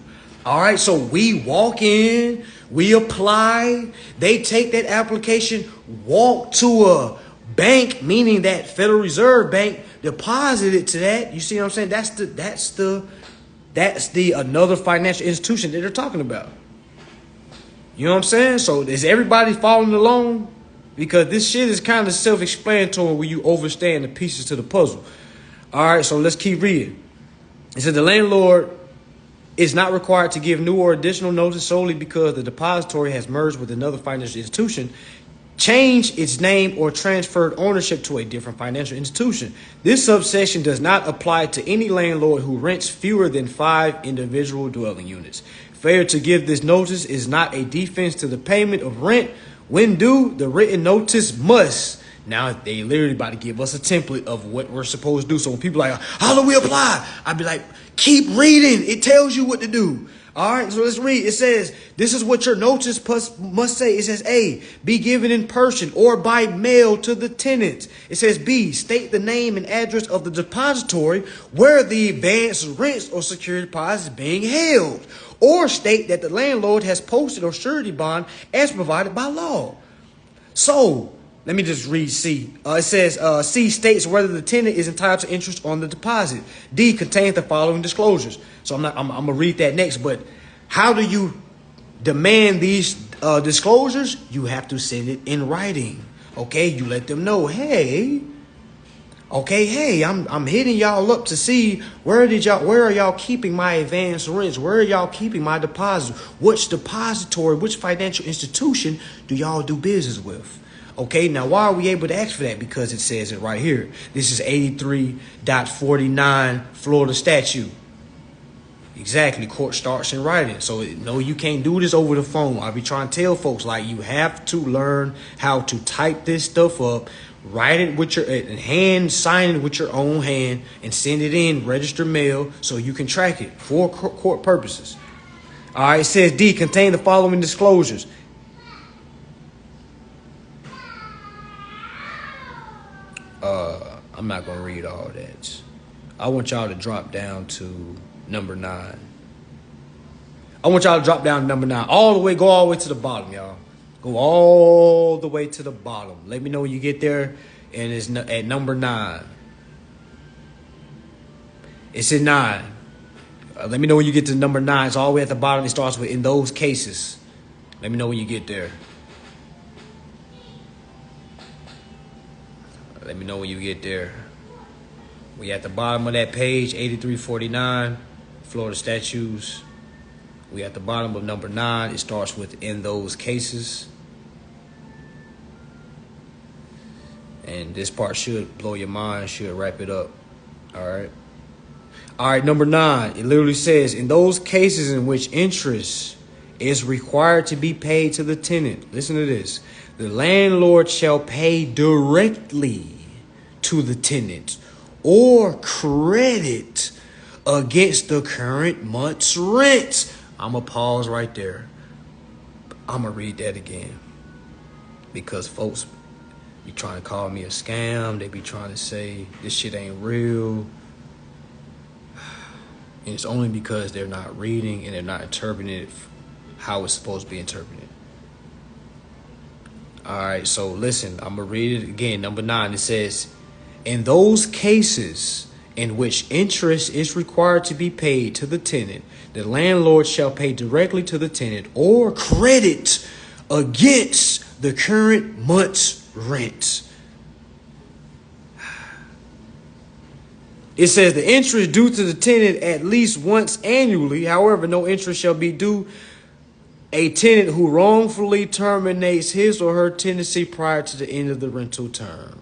All right, so we walk in, we apply, they take that application, walk to a bank, meaning that Federal Reserve Bank deposited to that. You see what I'm saying? That's the another financial institution that they're talking about. You know what I'm saying? So is everybody following along? Because this shit is kind of self-explanatory when you understand the pieces to the puzzle. All right, so let's keep reading. It said the landlord is not required to give new or additional notice solely because the depository has merged with another financial institution, change its name, or transferred ownership to a different financial institution. This subsection does not apply to any landlord who rents fewer than 5 individual dwelling units. Failure to give this notice is not a defense to the payment of rent. When due, the written notice must. Now, they literally about to give us a template of what we're supposed to do. So when people are like, how do we apply? I'd be like, keep reading. It tells you what to do. All right, so let's read. It says, this is what your notice must say. It says, A, be given in person or by mail to the tenant. It says, B, state the name and address of the depository where the advance rents or security deposit is being held, or state that the landlord has posted or surety bond as provided by law. So Let me just read C. It says C states whether the tenant is entitled to interest on the deposit. D contains the following disclosures. So I'm gonna read that next. But how do you demand these disclosures? You have to send it in writing. Okay, you let them know, hey, I'm hitting y'all up to see where are y'all keeping my advance rents? Where are y'all keeping my deposits? Which depository, which financial institution do y'all do business with? Okay, now why are we able to ask for that? Because it says it right here. This is 83.49 Florida statute. Exactly, court starts in writing. So no, you can't do this over the phone. I be trying to tell folks, like, you have to learn how to type this stuff up, write it with your hand, sign it with your own hand, and send it in registered mail so you can track it for court purposes. All right, it says D, contain the following disclosures. I'm not going to read all that. I want y'all to drop down to number 9. I want y'all to drop down to number 9. Go all the way to the bottom, y'all. Go all the way to the bottom. Let me know when you get there. And it's at number 9. It's at 9. Let me know when you get to number 9. It's all the way at the bottom. It starts with in those cases. Let me know when you get there. Let me know when you get there. We at the bottom of that page, 8349, Florida statutes. We at the bottom of number 9. It starts with in those cases. And this part should blow your mind, should wrap it up. All right. All right, number 9. It literally says, in those cases in which interest is required to be paid to the tenant. Listen to this. The landlord shall pay directly to the tenant or credit against the current month's rent. I'm going to pause right there. I'm going to read that again. Because folks be trying to call me a scam. They be trying to say this shit ain't real. And it's only because they're not reading and they're not interpreting it how it's supposed to be interpreted. All right, so listen, I'm going to read it again. Number 9, it says, in those cases in which interest is required to be paid to the tenant, the landlord shall pay directly to the tenant or credit against the current month's rent. It says the interest due to the tenant at least once annually. However, no interest shall be due a tenant who wrongfully terminates his or her tenancy prior to the end of the rental term.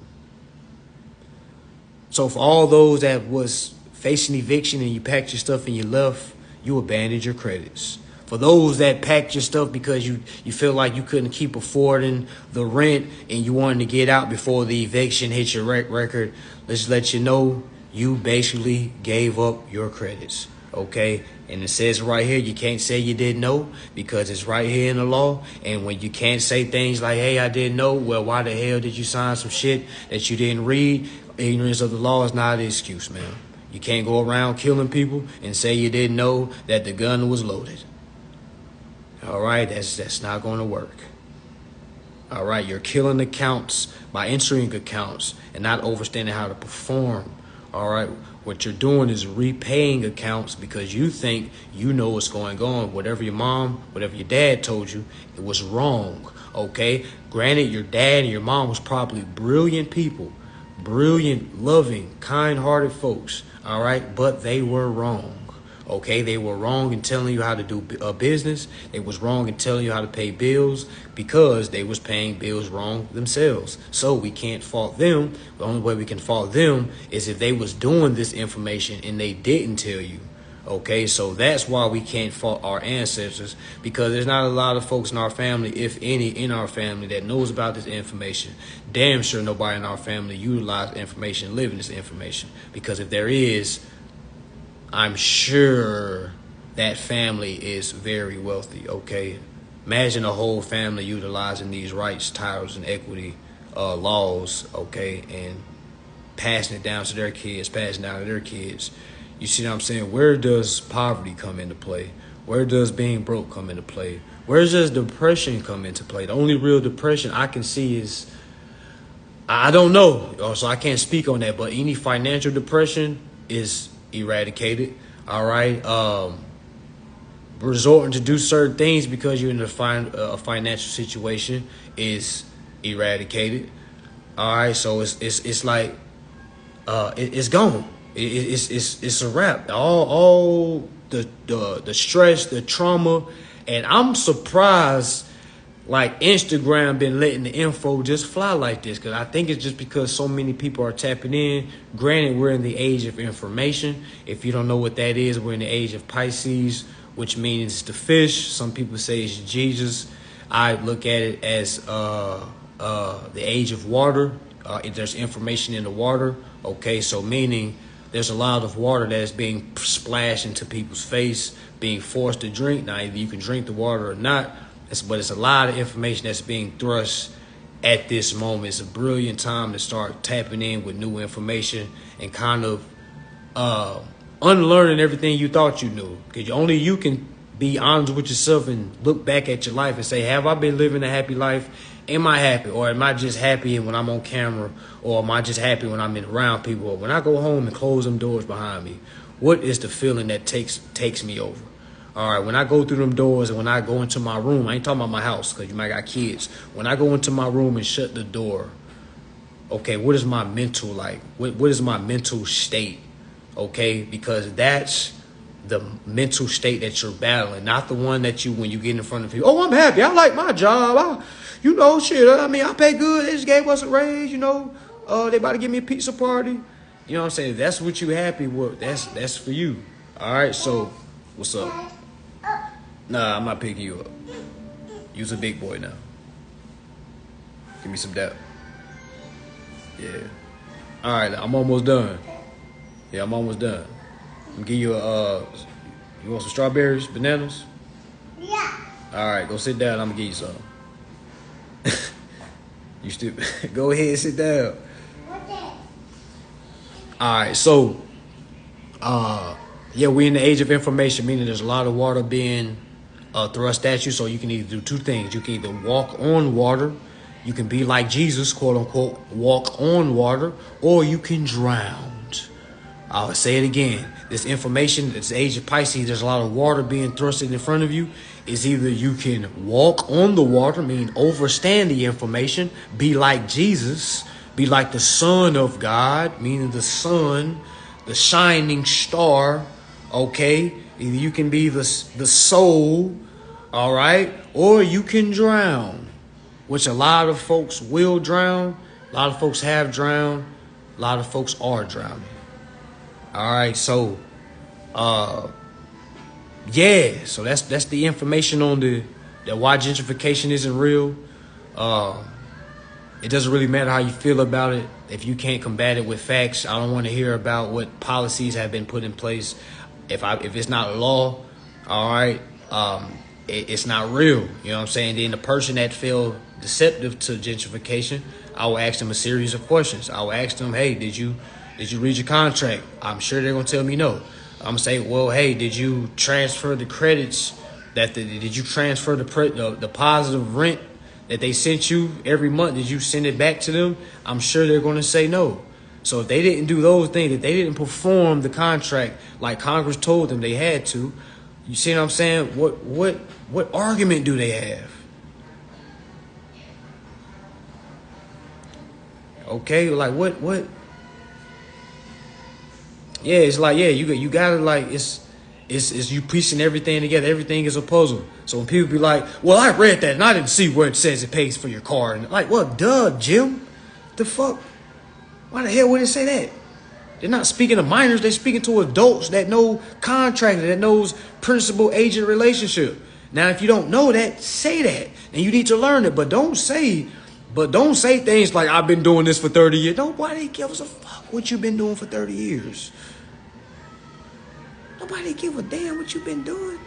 So for all those that was facing eviction and you packed your stuff and you left, you abandoned your credits. For those that packed your stuff because you feel like you couldn't keep affording the rent and you wanted to get out before the eviction hit your record, let's let you know you basically gave up your credits. Okay, and it says right here, you can't say you didn't know because it's right here in the law. And when you can't say things like, hey, I didn't know, well, why the hell did you sign some shit that you didn't read? Ignorance of the law is not an excuse, man. You can't go around killing people and say you didn't know that the gun was loaded. All right, that's not going to work. All right, you're killing accounts by entering accounts and not understanding how to perform. All right, what you're doing is repaying accounts because you think you know what's going on. Whatever your mom, whatever your dad told you, it was wrong. Okay, granted, your dad and your mom was probably brilliant people, brilliant, loving, kind-hearted folks. All right, but they were wrong. Okay, they were wrong in telling you how to do a business. They was wrong in telling you how to pay bills because they was paying bills wrong themselves. So we can't fault them. The only way we can fault them is if they was doing this information and they didn't tell you. Okay, so that's why we can't fault our ancestors, because there's not a lot of folks in our family, if any, in our family that knows about this information. Damn sure nobody in our family utilizes information, living this information, because if there is, I'm sure that family is very wealthy, okay? Imagine a whole family utilizing these rights, titles, and equity laws, okay, and passing it down to their kids, passing down to their kids. You see what I'm saying? Where does poverty come into play? Where does being broke come into play? Where does depression come into play? The only real depression I can see is I don't know, so I can't speak on that. But any financial depression is eradicated. All right. Resorting to do certain things because you're in a financial situation is eradicated. All right. So it's like it's gone. It's a wrap. All the stress, the trauma, and I'm surprised. Like Instagram been letting the info just fly like this, because I think it's just because so many people are tapping in. Granted, we're in the age of information. If you don't know what that is, we're in the age of Pisces, which means the fish. Some people say it's Jesus. I look at it as the age of water. If there's information in the water, okay, so meaning there's a lot of water that is being splashed into people's face, being forced to drink. Now, either you can drink the water or not. But it's a lot of information that's being thrust at this moment. It's a brilliant time to start tapping in with new information and kind of unlearning everything you thought you knew. Because only you can be honest with yourself and look back at your life and say, have I been living a happy life? Am I happy? Or am I just happy when I'm on camera? Or am I just happy when I'm around people? Or when I go home and close them doors behind me? What is the feeling that takes me over? All right, when I go through them doors and when I go into my room, I ain't talking about my house because you might got kids. When I go into my room and shut the door, okay, what is my mental like? What is my mental state? Okay, because that's the mental state that you're battling, not the one that when you get in front of people. Oh, I'm happy. I like my job. Shit. I mean, I pay good. They just gave us a raise. They about to give me a pizza party. You know what I'm saying? If that's what you happy with, that's for you. All right. So, what's up? Nah, I'm not picking you up. You's a big boy now. Give me some depth. Yeah. All right, I'm almost done. Yeah, I'm almost done. I'm gonna give you you want some strawberries, bananas? Yeah. All right, go sit down. I'm gonna give you some. You still go ahead and sit down. All right, so yeah, we're in the age of information, meaning there's a lot of water being thrust at you. So you can either do two things. You can either walk on water. You can be like Jesus, quote unquote, walk on water, or you can drown. I'll say it again. This information, this age of Pisces, there's a lot of water being thrusted in front of you. It's either you can walk on the water, meaning overstand the information, be like Jesus, be like the Son of God, meaning the sun, the shining star, okay? Either you can be the soul, all right? Or you can drown, which a lot of folks will drown. A lot of folks have drowned. A lot of folks are drowning. All right, so, yeah, so that's the information on that why gentrification isn't real. It doesn't really matter how you feel about it. If you can't combat it with facts, I don't want to hear about what policies have been put in place. If it's not law, all right, it's not real. You know what I'm saying? Then the person that felt deceptive to gentrification, I will ask them a series of questions. I will ask them, hey, did you read your contract? I'm sure they're gonna tell me no. I'm gonna say, well, hey, did you transfer the credits? Did you transfer the positive rent that they sent you every month? Did you send it back to them? I'm sure they're gonna say no. So if they didn't do those things, if they didn't perform the contract like Congress told them they had to, you see what I'm saying? What argument do they have? Okay, like what? Yeah, it's like, yeah, you gotta like it's you piecing everything together. Everything is a puzzle. So when people be like, well, I read that and I didn't see where it says it pays for your car, and like, well, duh, Jim, the fuck. Why the hell would it say that? They're not speaking to minors. They're speaking to adults that know contracting, that knows principal-agent relationship. Now, if you don't know that, say that. And you need to learn it. But don't say things like, I've been doing this for 30 years. Nobody gives a fuck what you've been doing for 30 years. Nobody give a damn what you've been doing.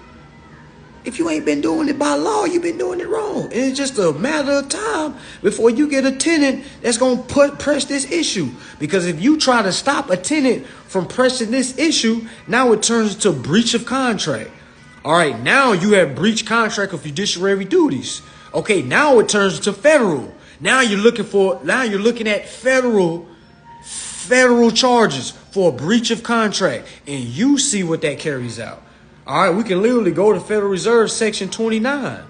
If you ain't been doing it by law, you've been doing it wrong. And it's just a matter of time before you get a tenant that's going to press this issue. Because if you try to stop a tenant from pressing this issue, now it turns into breach of contract. All right, now you have breached contract of fiduciary duties. Okay, now it turns into federal. Now you're looking at federal charges for a breach of contract, and you see what that carries out. All right, we can literally go to Federal Reserve Section 29,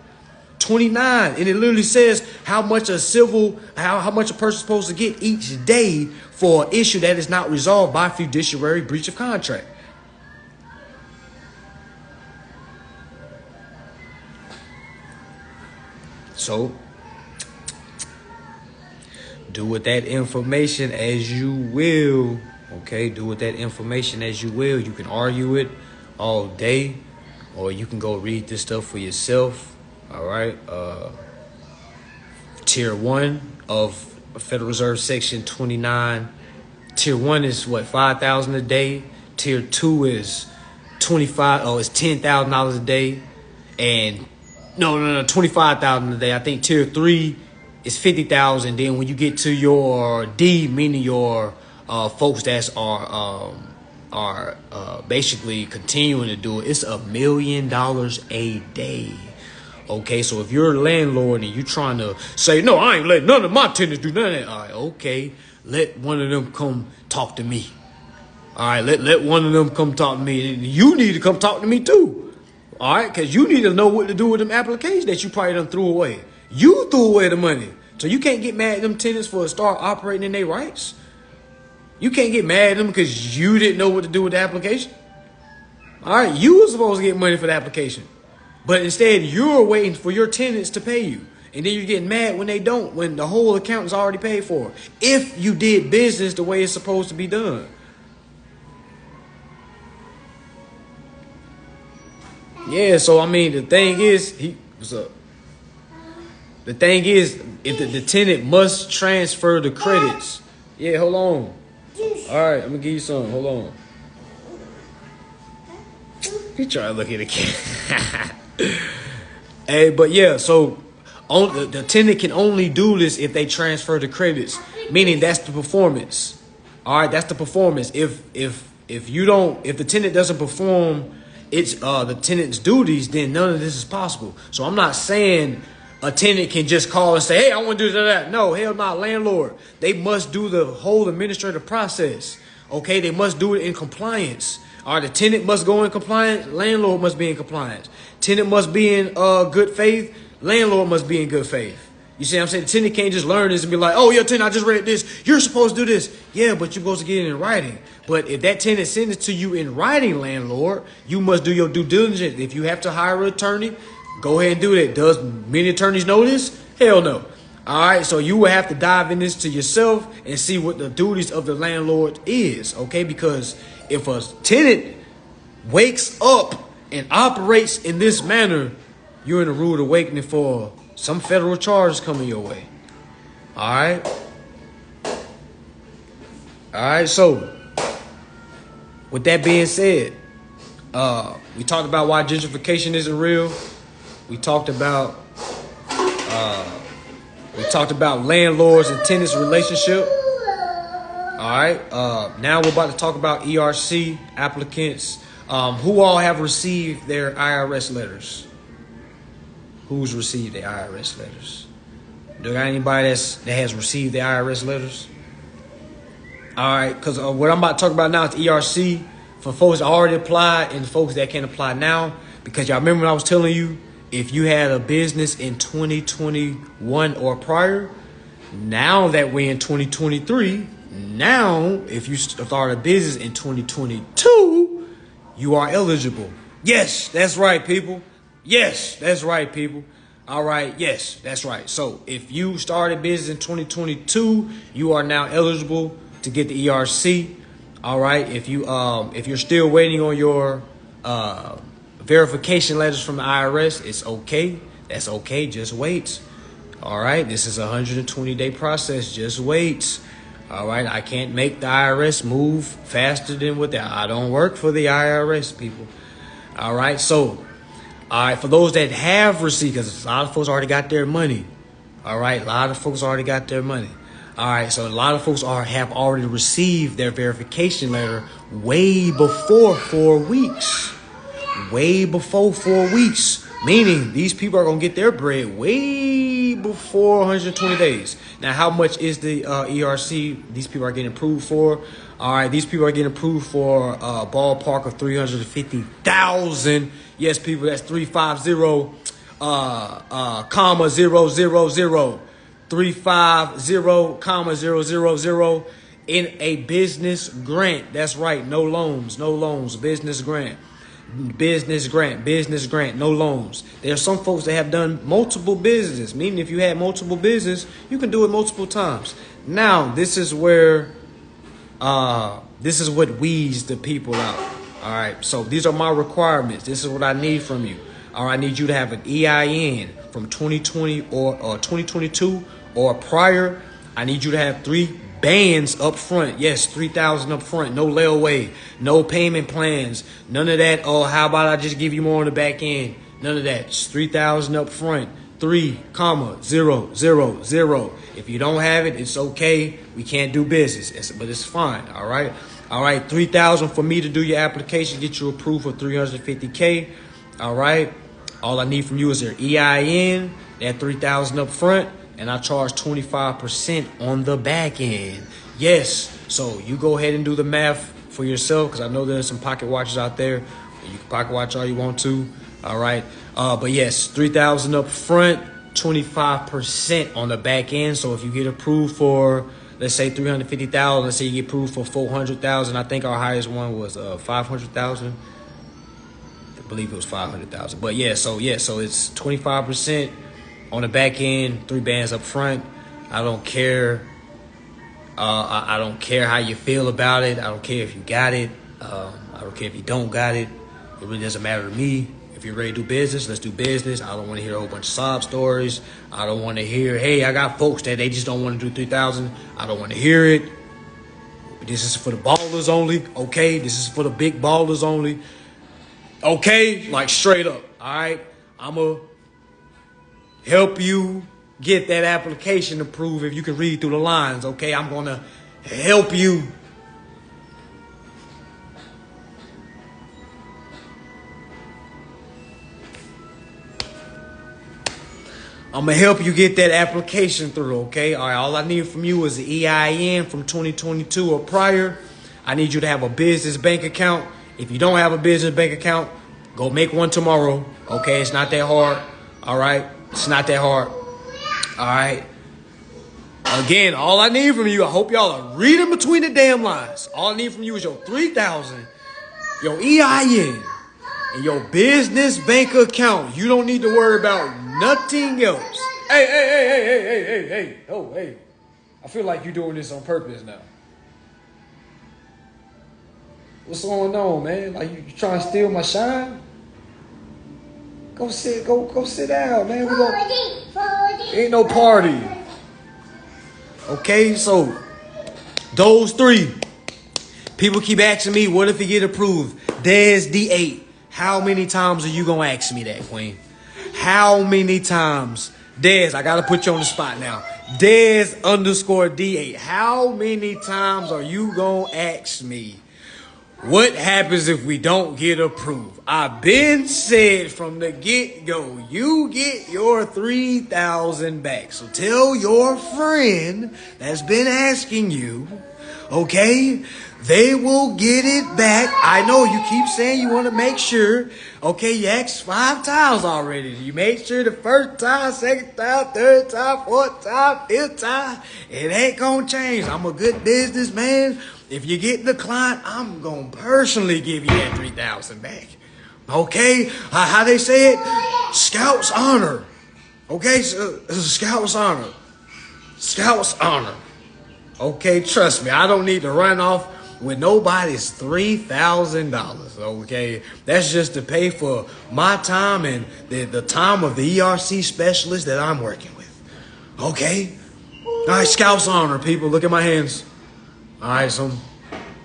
and it literally says how much how much a person's supposed to get each day for an issue that is not resolved by fiduciary breach of contract. So, do with that information as you will. Okay, do with that information as you will. You can argue it all day, or you can go read this stuff for yourself. All right. Tier 1 of Federal Reserve Section 29. Tier 1 is what, $5,000 a day. Tier 2 is it's $10,000 a day, and no, $25,000 a day. I think Tier 3 is $50,000. Then when you get to your D, meaning your folks that are basically continuing to do it, it's $1 million a day. Okay, so if you're a landlord and you're trying to say, no, I ain't letting none of my tenants do none of that. All right, okay, let one of them come talk to me. All right, let one of them come talk to me. And you need to come talk to me too. All right, because you need to know what to do with them applications that you probably done threw away. You threw away the money. So you can't get mad at them tenants for start operating in their rights. You can't get mad at them because you didn't know what to do with the application. All right, you were supposed to get money for the application. But instead, you're waiting for your tenants to pay you. And then you're getting mad when they don't, when the whole account is already paid for. If you did business the way it's supposed to be done. Yeah, so I mean, the thing is, what's up? The thing is, if the tenant must transfer the credits. Yeah, hold on. All right, I'm gonna give you some. Hold on. He trying to look at the cat. Hey, but yeah, so the tenant can only do this if they transfer the credits, meaning that's the performance. All right, that's the performance. If the tenant doesn't perform the tenant's duties, then none of this is possible. So I'm not saying a tenant can just call and say, hey, I want to do that. No, hell not. Landlord, they must do the whole administrative process. Okay, they must do it in compliance. All right, the tenant must go in compliance. Landlord must be in compliance. Tenant must be in good faith. Landlord must be in good faith. You see what I'm saying? The tenant can't just learn this and be like, oh, yeah, tenant, I just read this. You're supposed to do this. Yeah, but you're supposed to get it in writing. But if that tenant sends it to you in writing, landlord, you must do your due diligence. If you have to hire an attorney, go ahead and do that. Does many attorneys know this? Hell no. All right, so you will have to dive in this to yourself and see what the duties of the landlord is, okay? Because if a tenant wakes up and operates in this manner, you're in a rude awakening for some federal charges coming your way. All right? All right, so with that being said, we talked about why gentrification isn't real. We talked about landlords and tenants relationship. All right. Now we're about to talk about ERC applicants. Who all have received their IRS letters? Who's received their IRS letters? Do you got anybody that has received the IRS letters? All right, because what I'm about to talk about now is ERC for folks that already applied and folks that can't apply now. Because y'all remember when I was telling you, if you had a business in 2021 or prior, now that we're in 2023, now if you start a business in 2022, you are eligible. Yes, that's right, people. Yes, that's right, people. All right, yes, that's right. So if you started business in 2022, you are now eligible to get the ERC. All right, if you're still waiting on your verification letters from the IRS, it's okay. That's okay. Just wait. All right, this is a 120-day process. Just wait. All right, I can't make the IRS move faster than what I don't work for the IRS, people. All right, so, all right, for those that have received, because a lot of folks already got their money. All right, a lot of folks already got their money. All right, so a lot of folks have already received their verification letter way before 4 weeks. Way before 4 weeks. Meaning these people are going to get their bread way before 120 days. Now, how much is the ERC these people are getting approved for? All right, these people are getting approved for a ballpark of 350,000. Yes, people, that's 350, comma 000, 350, comma 000 in a business grant. That's right, no loans, business grant. Business grant, no loans. There are some folks that have done multiple business, meaning if you had multiple business, you can do it multiple times. Now, this is what weeds the people out. All right, so these are my requirements. This is what I need from you. All right, I need you to have an EIN from 2020 or 2022 or prior. I need you to have 3 bands up front. Yes, 3,000 up front. No layaway, no payment plans, none of that. Oh, how about I just give you more on the back end? None of that. Just 3,000 up front. 3,000. If you don't have it, it's okay. We can't do business, but it's fine. All right. 3,000 for me to do your application, get you approved for 350K. All right. All I need from you is your EIN, that 3,000 up front. And I charge 25% on the back end. Yes, so you go ahead and do the math for yourself, because I know there's some pocket watchers out there. You can pocket watch all you want to. All right, but yes, 3,000 up front, 25% on the back end. So if you get approved for, let's say 350,000, let's say you get approved for 400,000. I think our highest one was 500,000. I believe it was 500,000. But so it's 25%. On the back end, 3 bands up front. I don't care. I don't care how you feel about it. I don't care if you got it. I don't care if you don't got it. It really doesn't matter to me. If you're ready to do business, let's do business. I don't want to hear a whole bunch of sob stories. I don't want to hear, hey, I got folks that they just don't want to do 3,000. I don't want to hear it. This is for the ballers only. Okay, this is for the big ballers only. Okay, like straight up. All right, I'ma help you get that application approved if you can read through the lines, okay? I'm going to help you. I'm going to help you get that application through, okay? All right, all I need from you is an EIN from 2022 or prior. I need you to have a business bank account. If you don't have a business bank account, go make one tomorrow, okay? It's not that hard, all right? It's not that hard. All right. Again, all I need from you, I hope y'all are reading between the damn lines. All I need from you is your 3,000, your EIN, and your business bank account. You don't need to worry about nothing else. Hey. Oh, hey. I feel like you're doing this on purpose now. What's going on, man? Like you trying to steal my shine? Go sit down, man. Ain't no party. Okay, so those 3 people keep asking me, what if he get approved? There's D8. How many times are you gonna ask me that, Queen? How many times? Des, I gotta put you on the spot now. Des underscore D8. How many times are you gonna ask me? What happens if we don't get approved? I've been said from the get-go, you get your 3,000 back. So tell your friend that's been asking you, okay? They will get it back. I know you keep saying you want to make sure. Okay, you asked 5 times already. You made sure the first time, second time, third time, fourth time, fifth time. It ain't gonna change. I'm a good businessman. If you get declined, I'm going to personally give you that 3,000 back. Okay? How they say it? Scout's honor. Okay? So, Scout's honor. Scout's honor. Okay? Trust me, I don't need to run off with nobody's $3,000. Okay? That's just to pay for my time and the time of the ERC specialist that I'm working with. Okay? All right, Scout's honor, people. Look at my hands. All right, so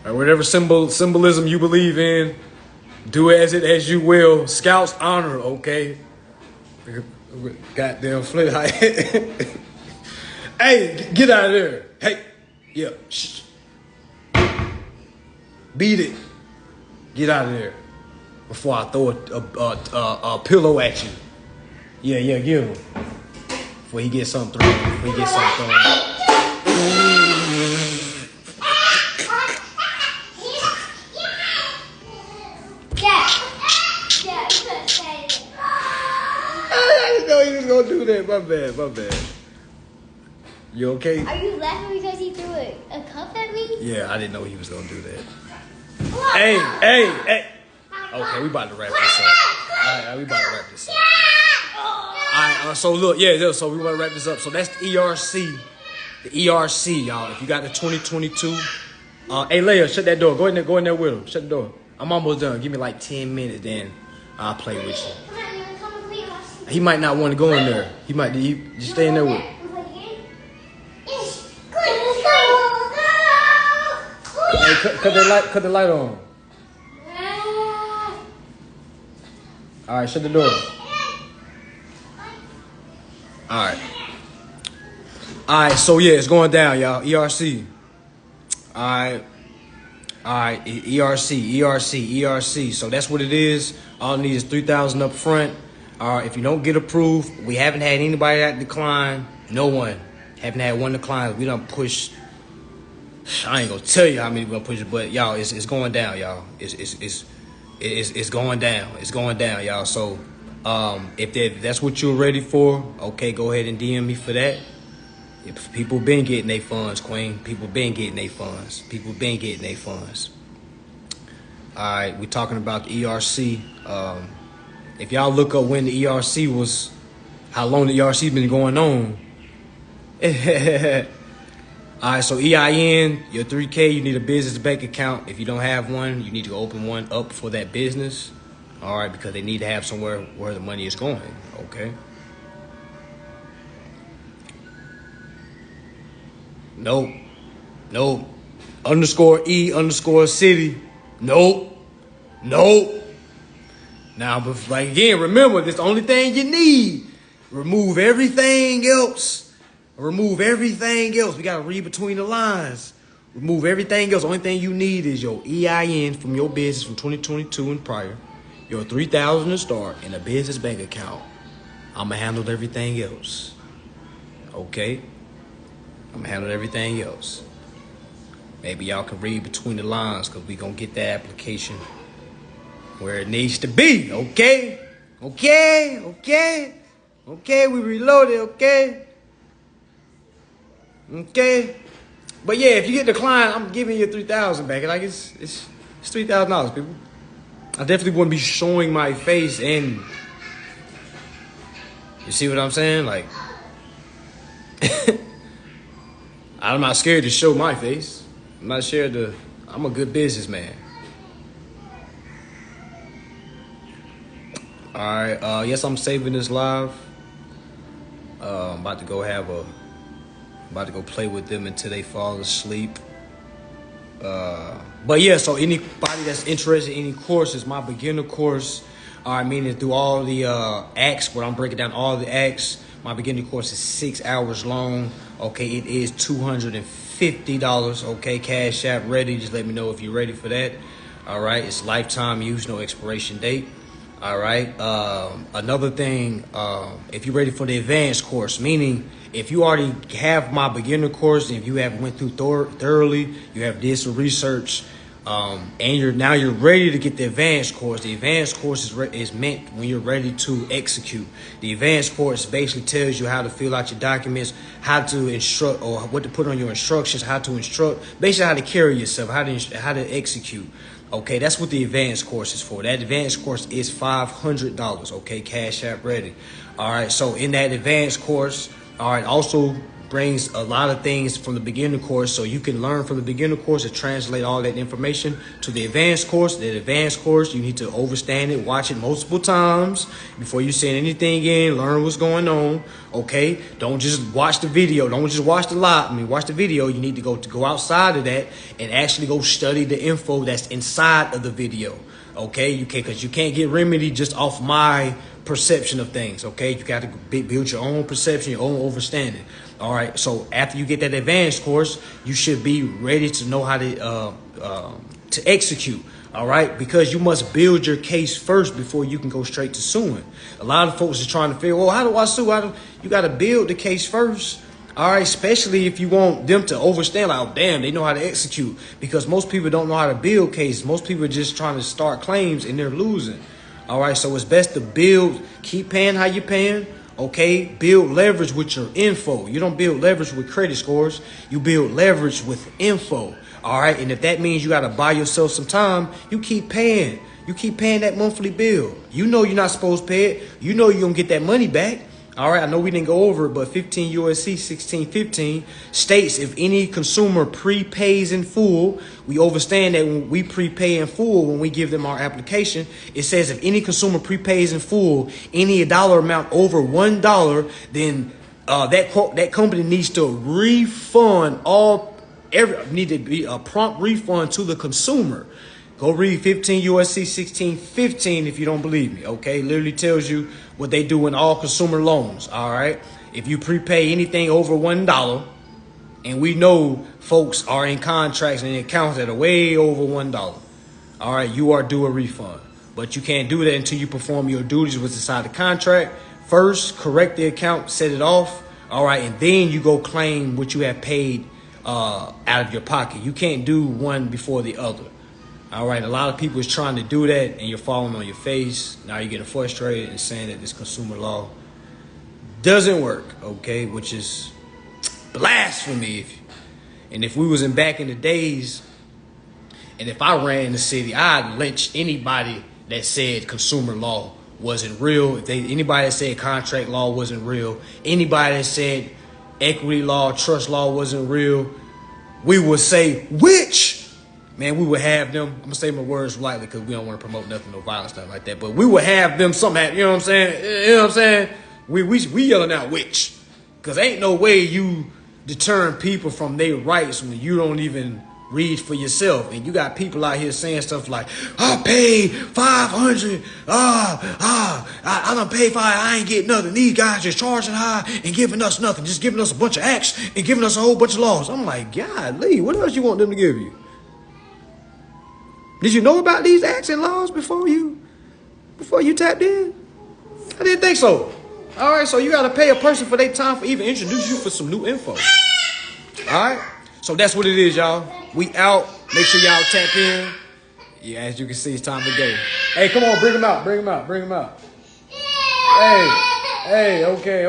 whatever symbolism you believe in, do as you will. Scout's honor, okay? Goddamn flip. Hey, get out of there. Hey, yeah. Shh. Beat it. Get out of there before I throw a pillow at you. Yeah, give him. before he gets something thrown. Before he gets something thrown. I didn't know he was gonna do that. My bad. You okay? Are you laughing because he threw a cup at me? Yeah, I didn't know he was gonna do that. Hey. Okay, we about to wrap this up. Alright, we about to wrap this up. Alright, so look, so we want to wrap this up. So that's the ERC. The ERC, y'all. If you got the 2022, hey Leia, shut that door. Go in there with him. Shut the door. I'm almost done. Give me like 10 minutes, then I'll play with you. He might not want to go in there. Just stay in there with him. Hey, cut the light on. All right, shut the door. All right, so yeah, it's going down, y'all. ERC. All right, ERC. So that's what it is. All I need is $3,000 up front. All right, if you don't get approved, we haven't had anybody that decline. No one. Haven't had one decline. We done pushed. I ain't gonna tell you how many we gonna push it, but y'all, it's going down, y'all. It's going down. It's going down, y'all. So, if that's what you're ready for, okay, go ahead and DM me for that. If people been getting their funds, Queen. People been getting their funds. All right, we're talking about the ERC. If y'all look up when the ERC was, how long the ERC been going on. All right, so EIN, your 3K, you need a business bank account. If you don't have one, you need to open one up for that business. All right, because they need to have somewhere where the money is going, okay? Nope. _E_city. Nope. Now, but like again, remember, this the only thing you need. Remove everything else. We got to read between the lines. Remove everything else. The only thing you need is your EIN from your business from 2022 and prior, your $3,000 to start, and a business bank account. I'm going to handle everything else. Okay? I'm going to handle everything else. Maybe y'all can read between the lines because we going to get that application where it needs to be. Okay? We reloaded. Okay, but yeah, if you get declined, I'm giving you $3,000 back. Like it's $3,000, people. I definitely wouldn't be showing my face, and you see what I'm saying? Like, I'm not scared to show my face. I'm not scared to. I'm a good businessman. All right. Yes, I'm saving this live. I'm about to go play with them until they fall asleep. But yeah, so anybody that's interested in any courses, my beginner course, meaning through all the acts, where I'm breaking down all the acts, my beginner course is 6 hours long. Okay, it is $250. Okay, Cash App ready. Just let me know if you're ready for that. All right, it's lifetime use, no expiration date. All right. Another thing, if you're ready for the advanced course, meaning if you already have my beginner course, and if you have went through thoroughly, you have did some research, and you're ready to get the advanced course. The advanced course is meant when you're ready to execute. The advanced course basically tells you how to fill out your documents, how to instruct, or what to put on your instructions, how to instruct, basically how to carry yourself, how to execute. Okay, that's what the advanced course is for. That advanced course is $500. Okay, Cash App ready. All right, so in that advanced course, all right, also brings a lot of things from the beginner course, so you can learn from the beginner course and translate all that information to the advanced course. The advanced course, you need to understand it, watch it multiple times before you send anything in, learn what's going on. Okay, don't just watch the video, don't just watch the live. Watch the video. You need to go outside of that and actually go study the info that's inside of the video. Okay, because you can't get remedy just off my perception of things. Okay, you got to build your own perception, your own understanding. All right, so after you get that advanced course, you should be ready to know how to execute. All right, because you must build your case first before you can go straight to suing. A lot of folks are trying to figure, well, how do I sue? You got to build the case first. All right, especially if you want them to overstand, like, oh, damn, they know how to execute. Because most people don't know how to build cases. Most people are just trying to start claims and they're losing. All right, so it's best to build, keep paying how you're paying. Okay, build leverage with your info. You don't build leverage with credit scores. You build leverage with info. All right, and if that means you got to buy yourself some time, you keep paying. You keep paying that monthly bill. You know you're not supposed to pay it. You know you're going to get that money back. All right, I know we didn't go over it, but 15 USC 1615 states if any consumer prepays in full, we understand that when we prepay in full, when we give them our application, it says if any consumer prepays in full, any dollar amount over $1, then that company needs to refund need to be a prompt refund to the consumer. Go read 15 USC 1615 if you don't believe me, okay? Literally tells you what they do in all consumer loans, all right? If you prepay anything over $1, and we know folks are in contracts and accounts that are way over $1, all right, you are due a refund. But you can't do that until you perform your duties what's inside the contract. First, correct the account, set it off, all right, and then you go claim what you have paid out of your pocket. You can't do one before the other. All right, a lot of people is trying to do that, and you're falling on your face. Now you're getting frustrated and saying that this consumer law doesn't work, okay, which is blasphemy. And if we was back in the days, and if I ran the city, I'd lynch anybody that said consumer law wasn't real. Anybody that said contract law wasn't real, anybody that said equity law, trust law wasn't real, we would say, which? Man, we would have them, I'm going to say my words lightly because we don't want to promote nothing, no violence, stuff like that. But we would have them somehow, you know what I'm saying? You know what I'm saying? We yelling out which. Because ain't no way you deterring people from their rights when you don't even read for yourself. And you got people out here saying stuff like, I paid $500. I done paid $500. I ain't getting nothing. These guys just charging high and giving us nothing. Just giving us a bunch of acts and giving us a whole bunch of laws. I'm like, golly, what else you want them to give you? Did you know about these acts and laws before you tapped in? I didn't think so. All right, so you got to pay a person for their time for even introduce you for some new info. All right, so that's what it is, y'all. We out. Make sure y'all tap in. Yeah, as you can see, it's time to go. Hey, come on, bring him out. Hey, okay.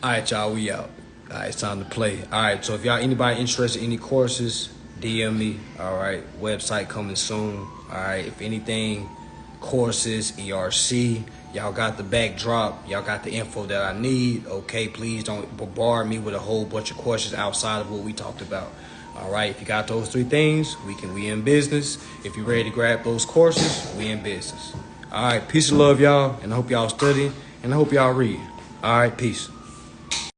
All right, y'all, we out. All right, it's time to play. All right, so if y'all anybody interested in any courses, DM me. All right, website coming soon. All right, if anything, courses, ERC, y'all got the backdrop. Y'all got the info that I need. Okay, please don't bombard me with a whole bunch of questions outside of what we talked about. All right, if you got those three things, we in business. If you're ready to grab those courses, we in business. All right, peace and love, y'all, and I hope y'all study, and I hope y'all read. All right, peace.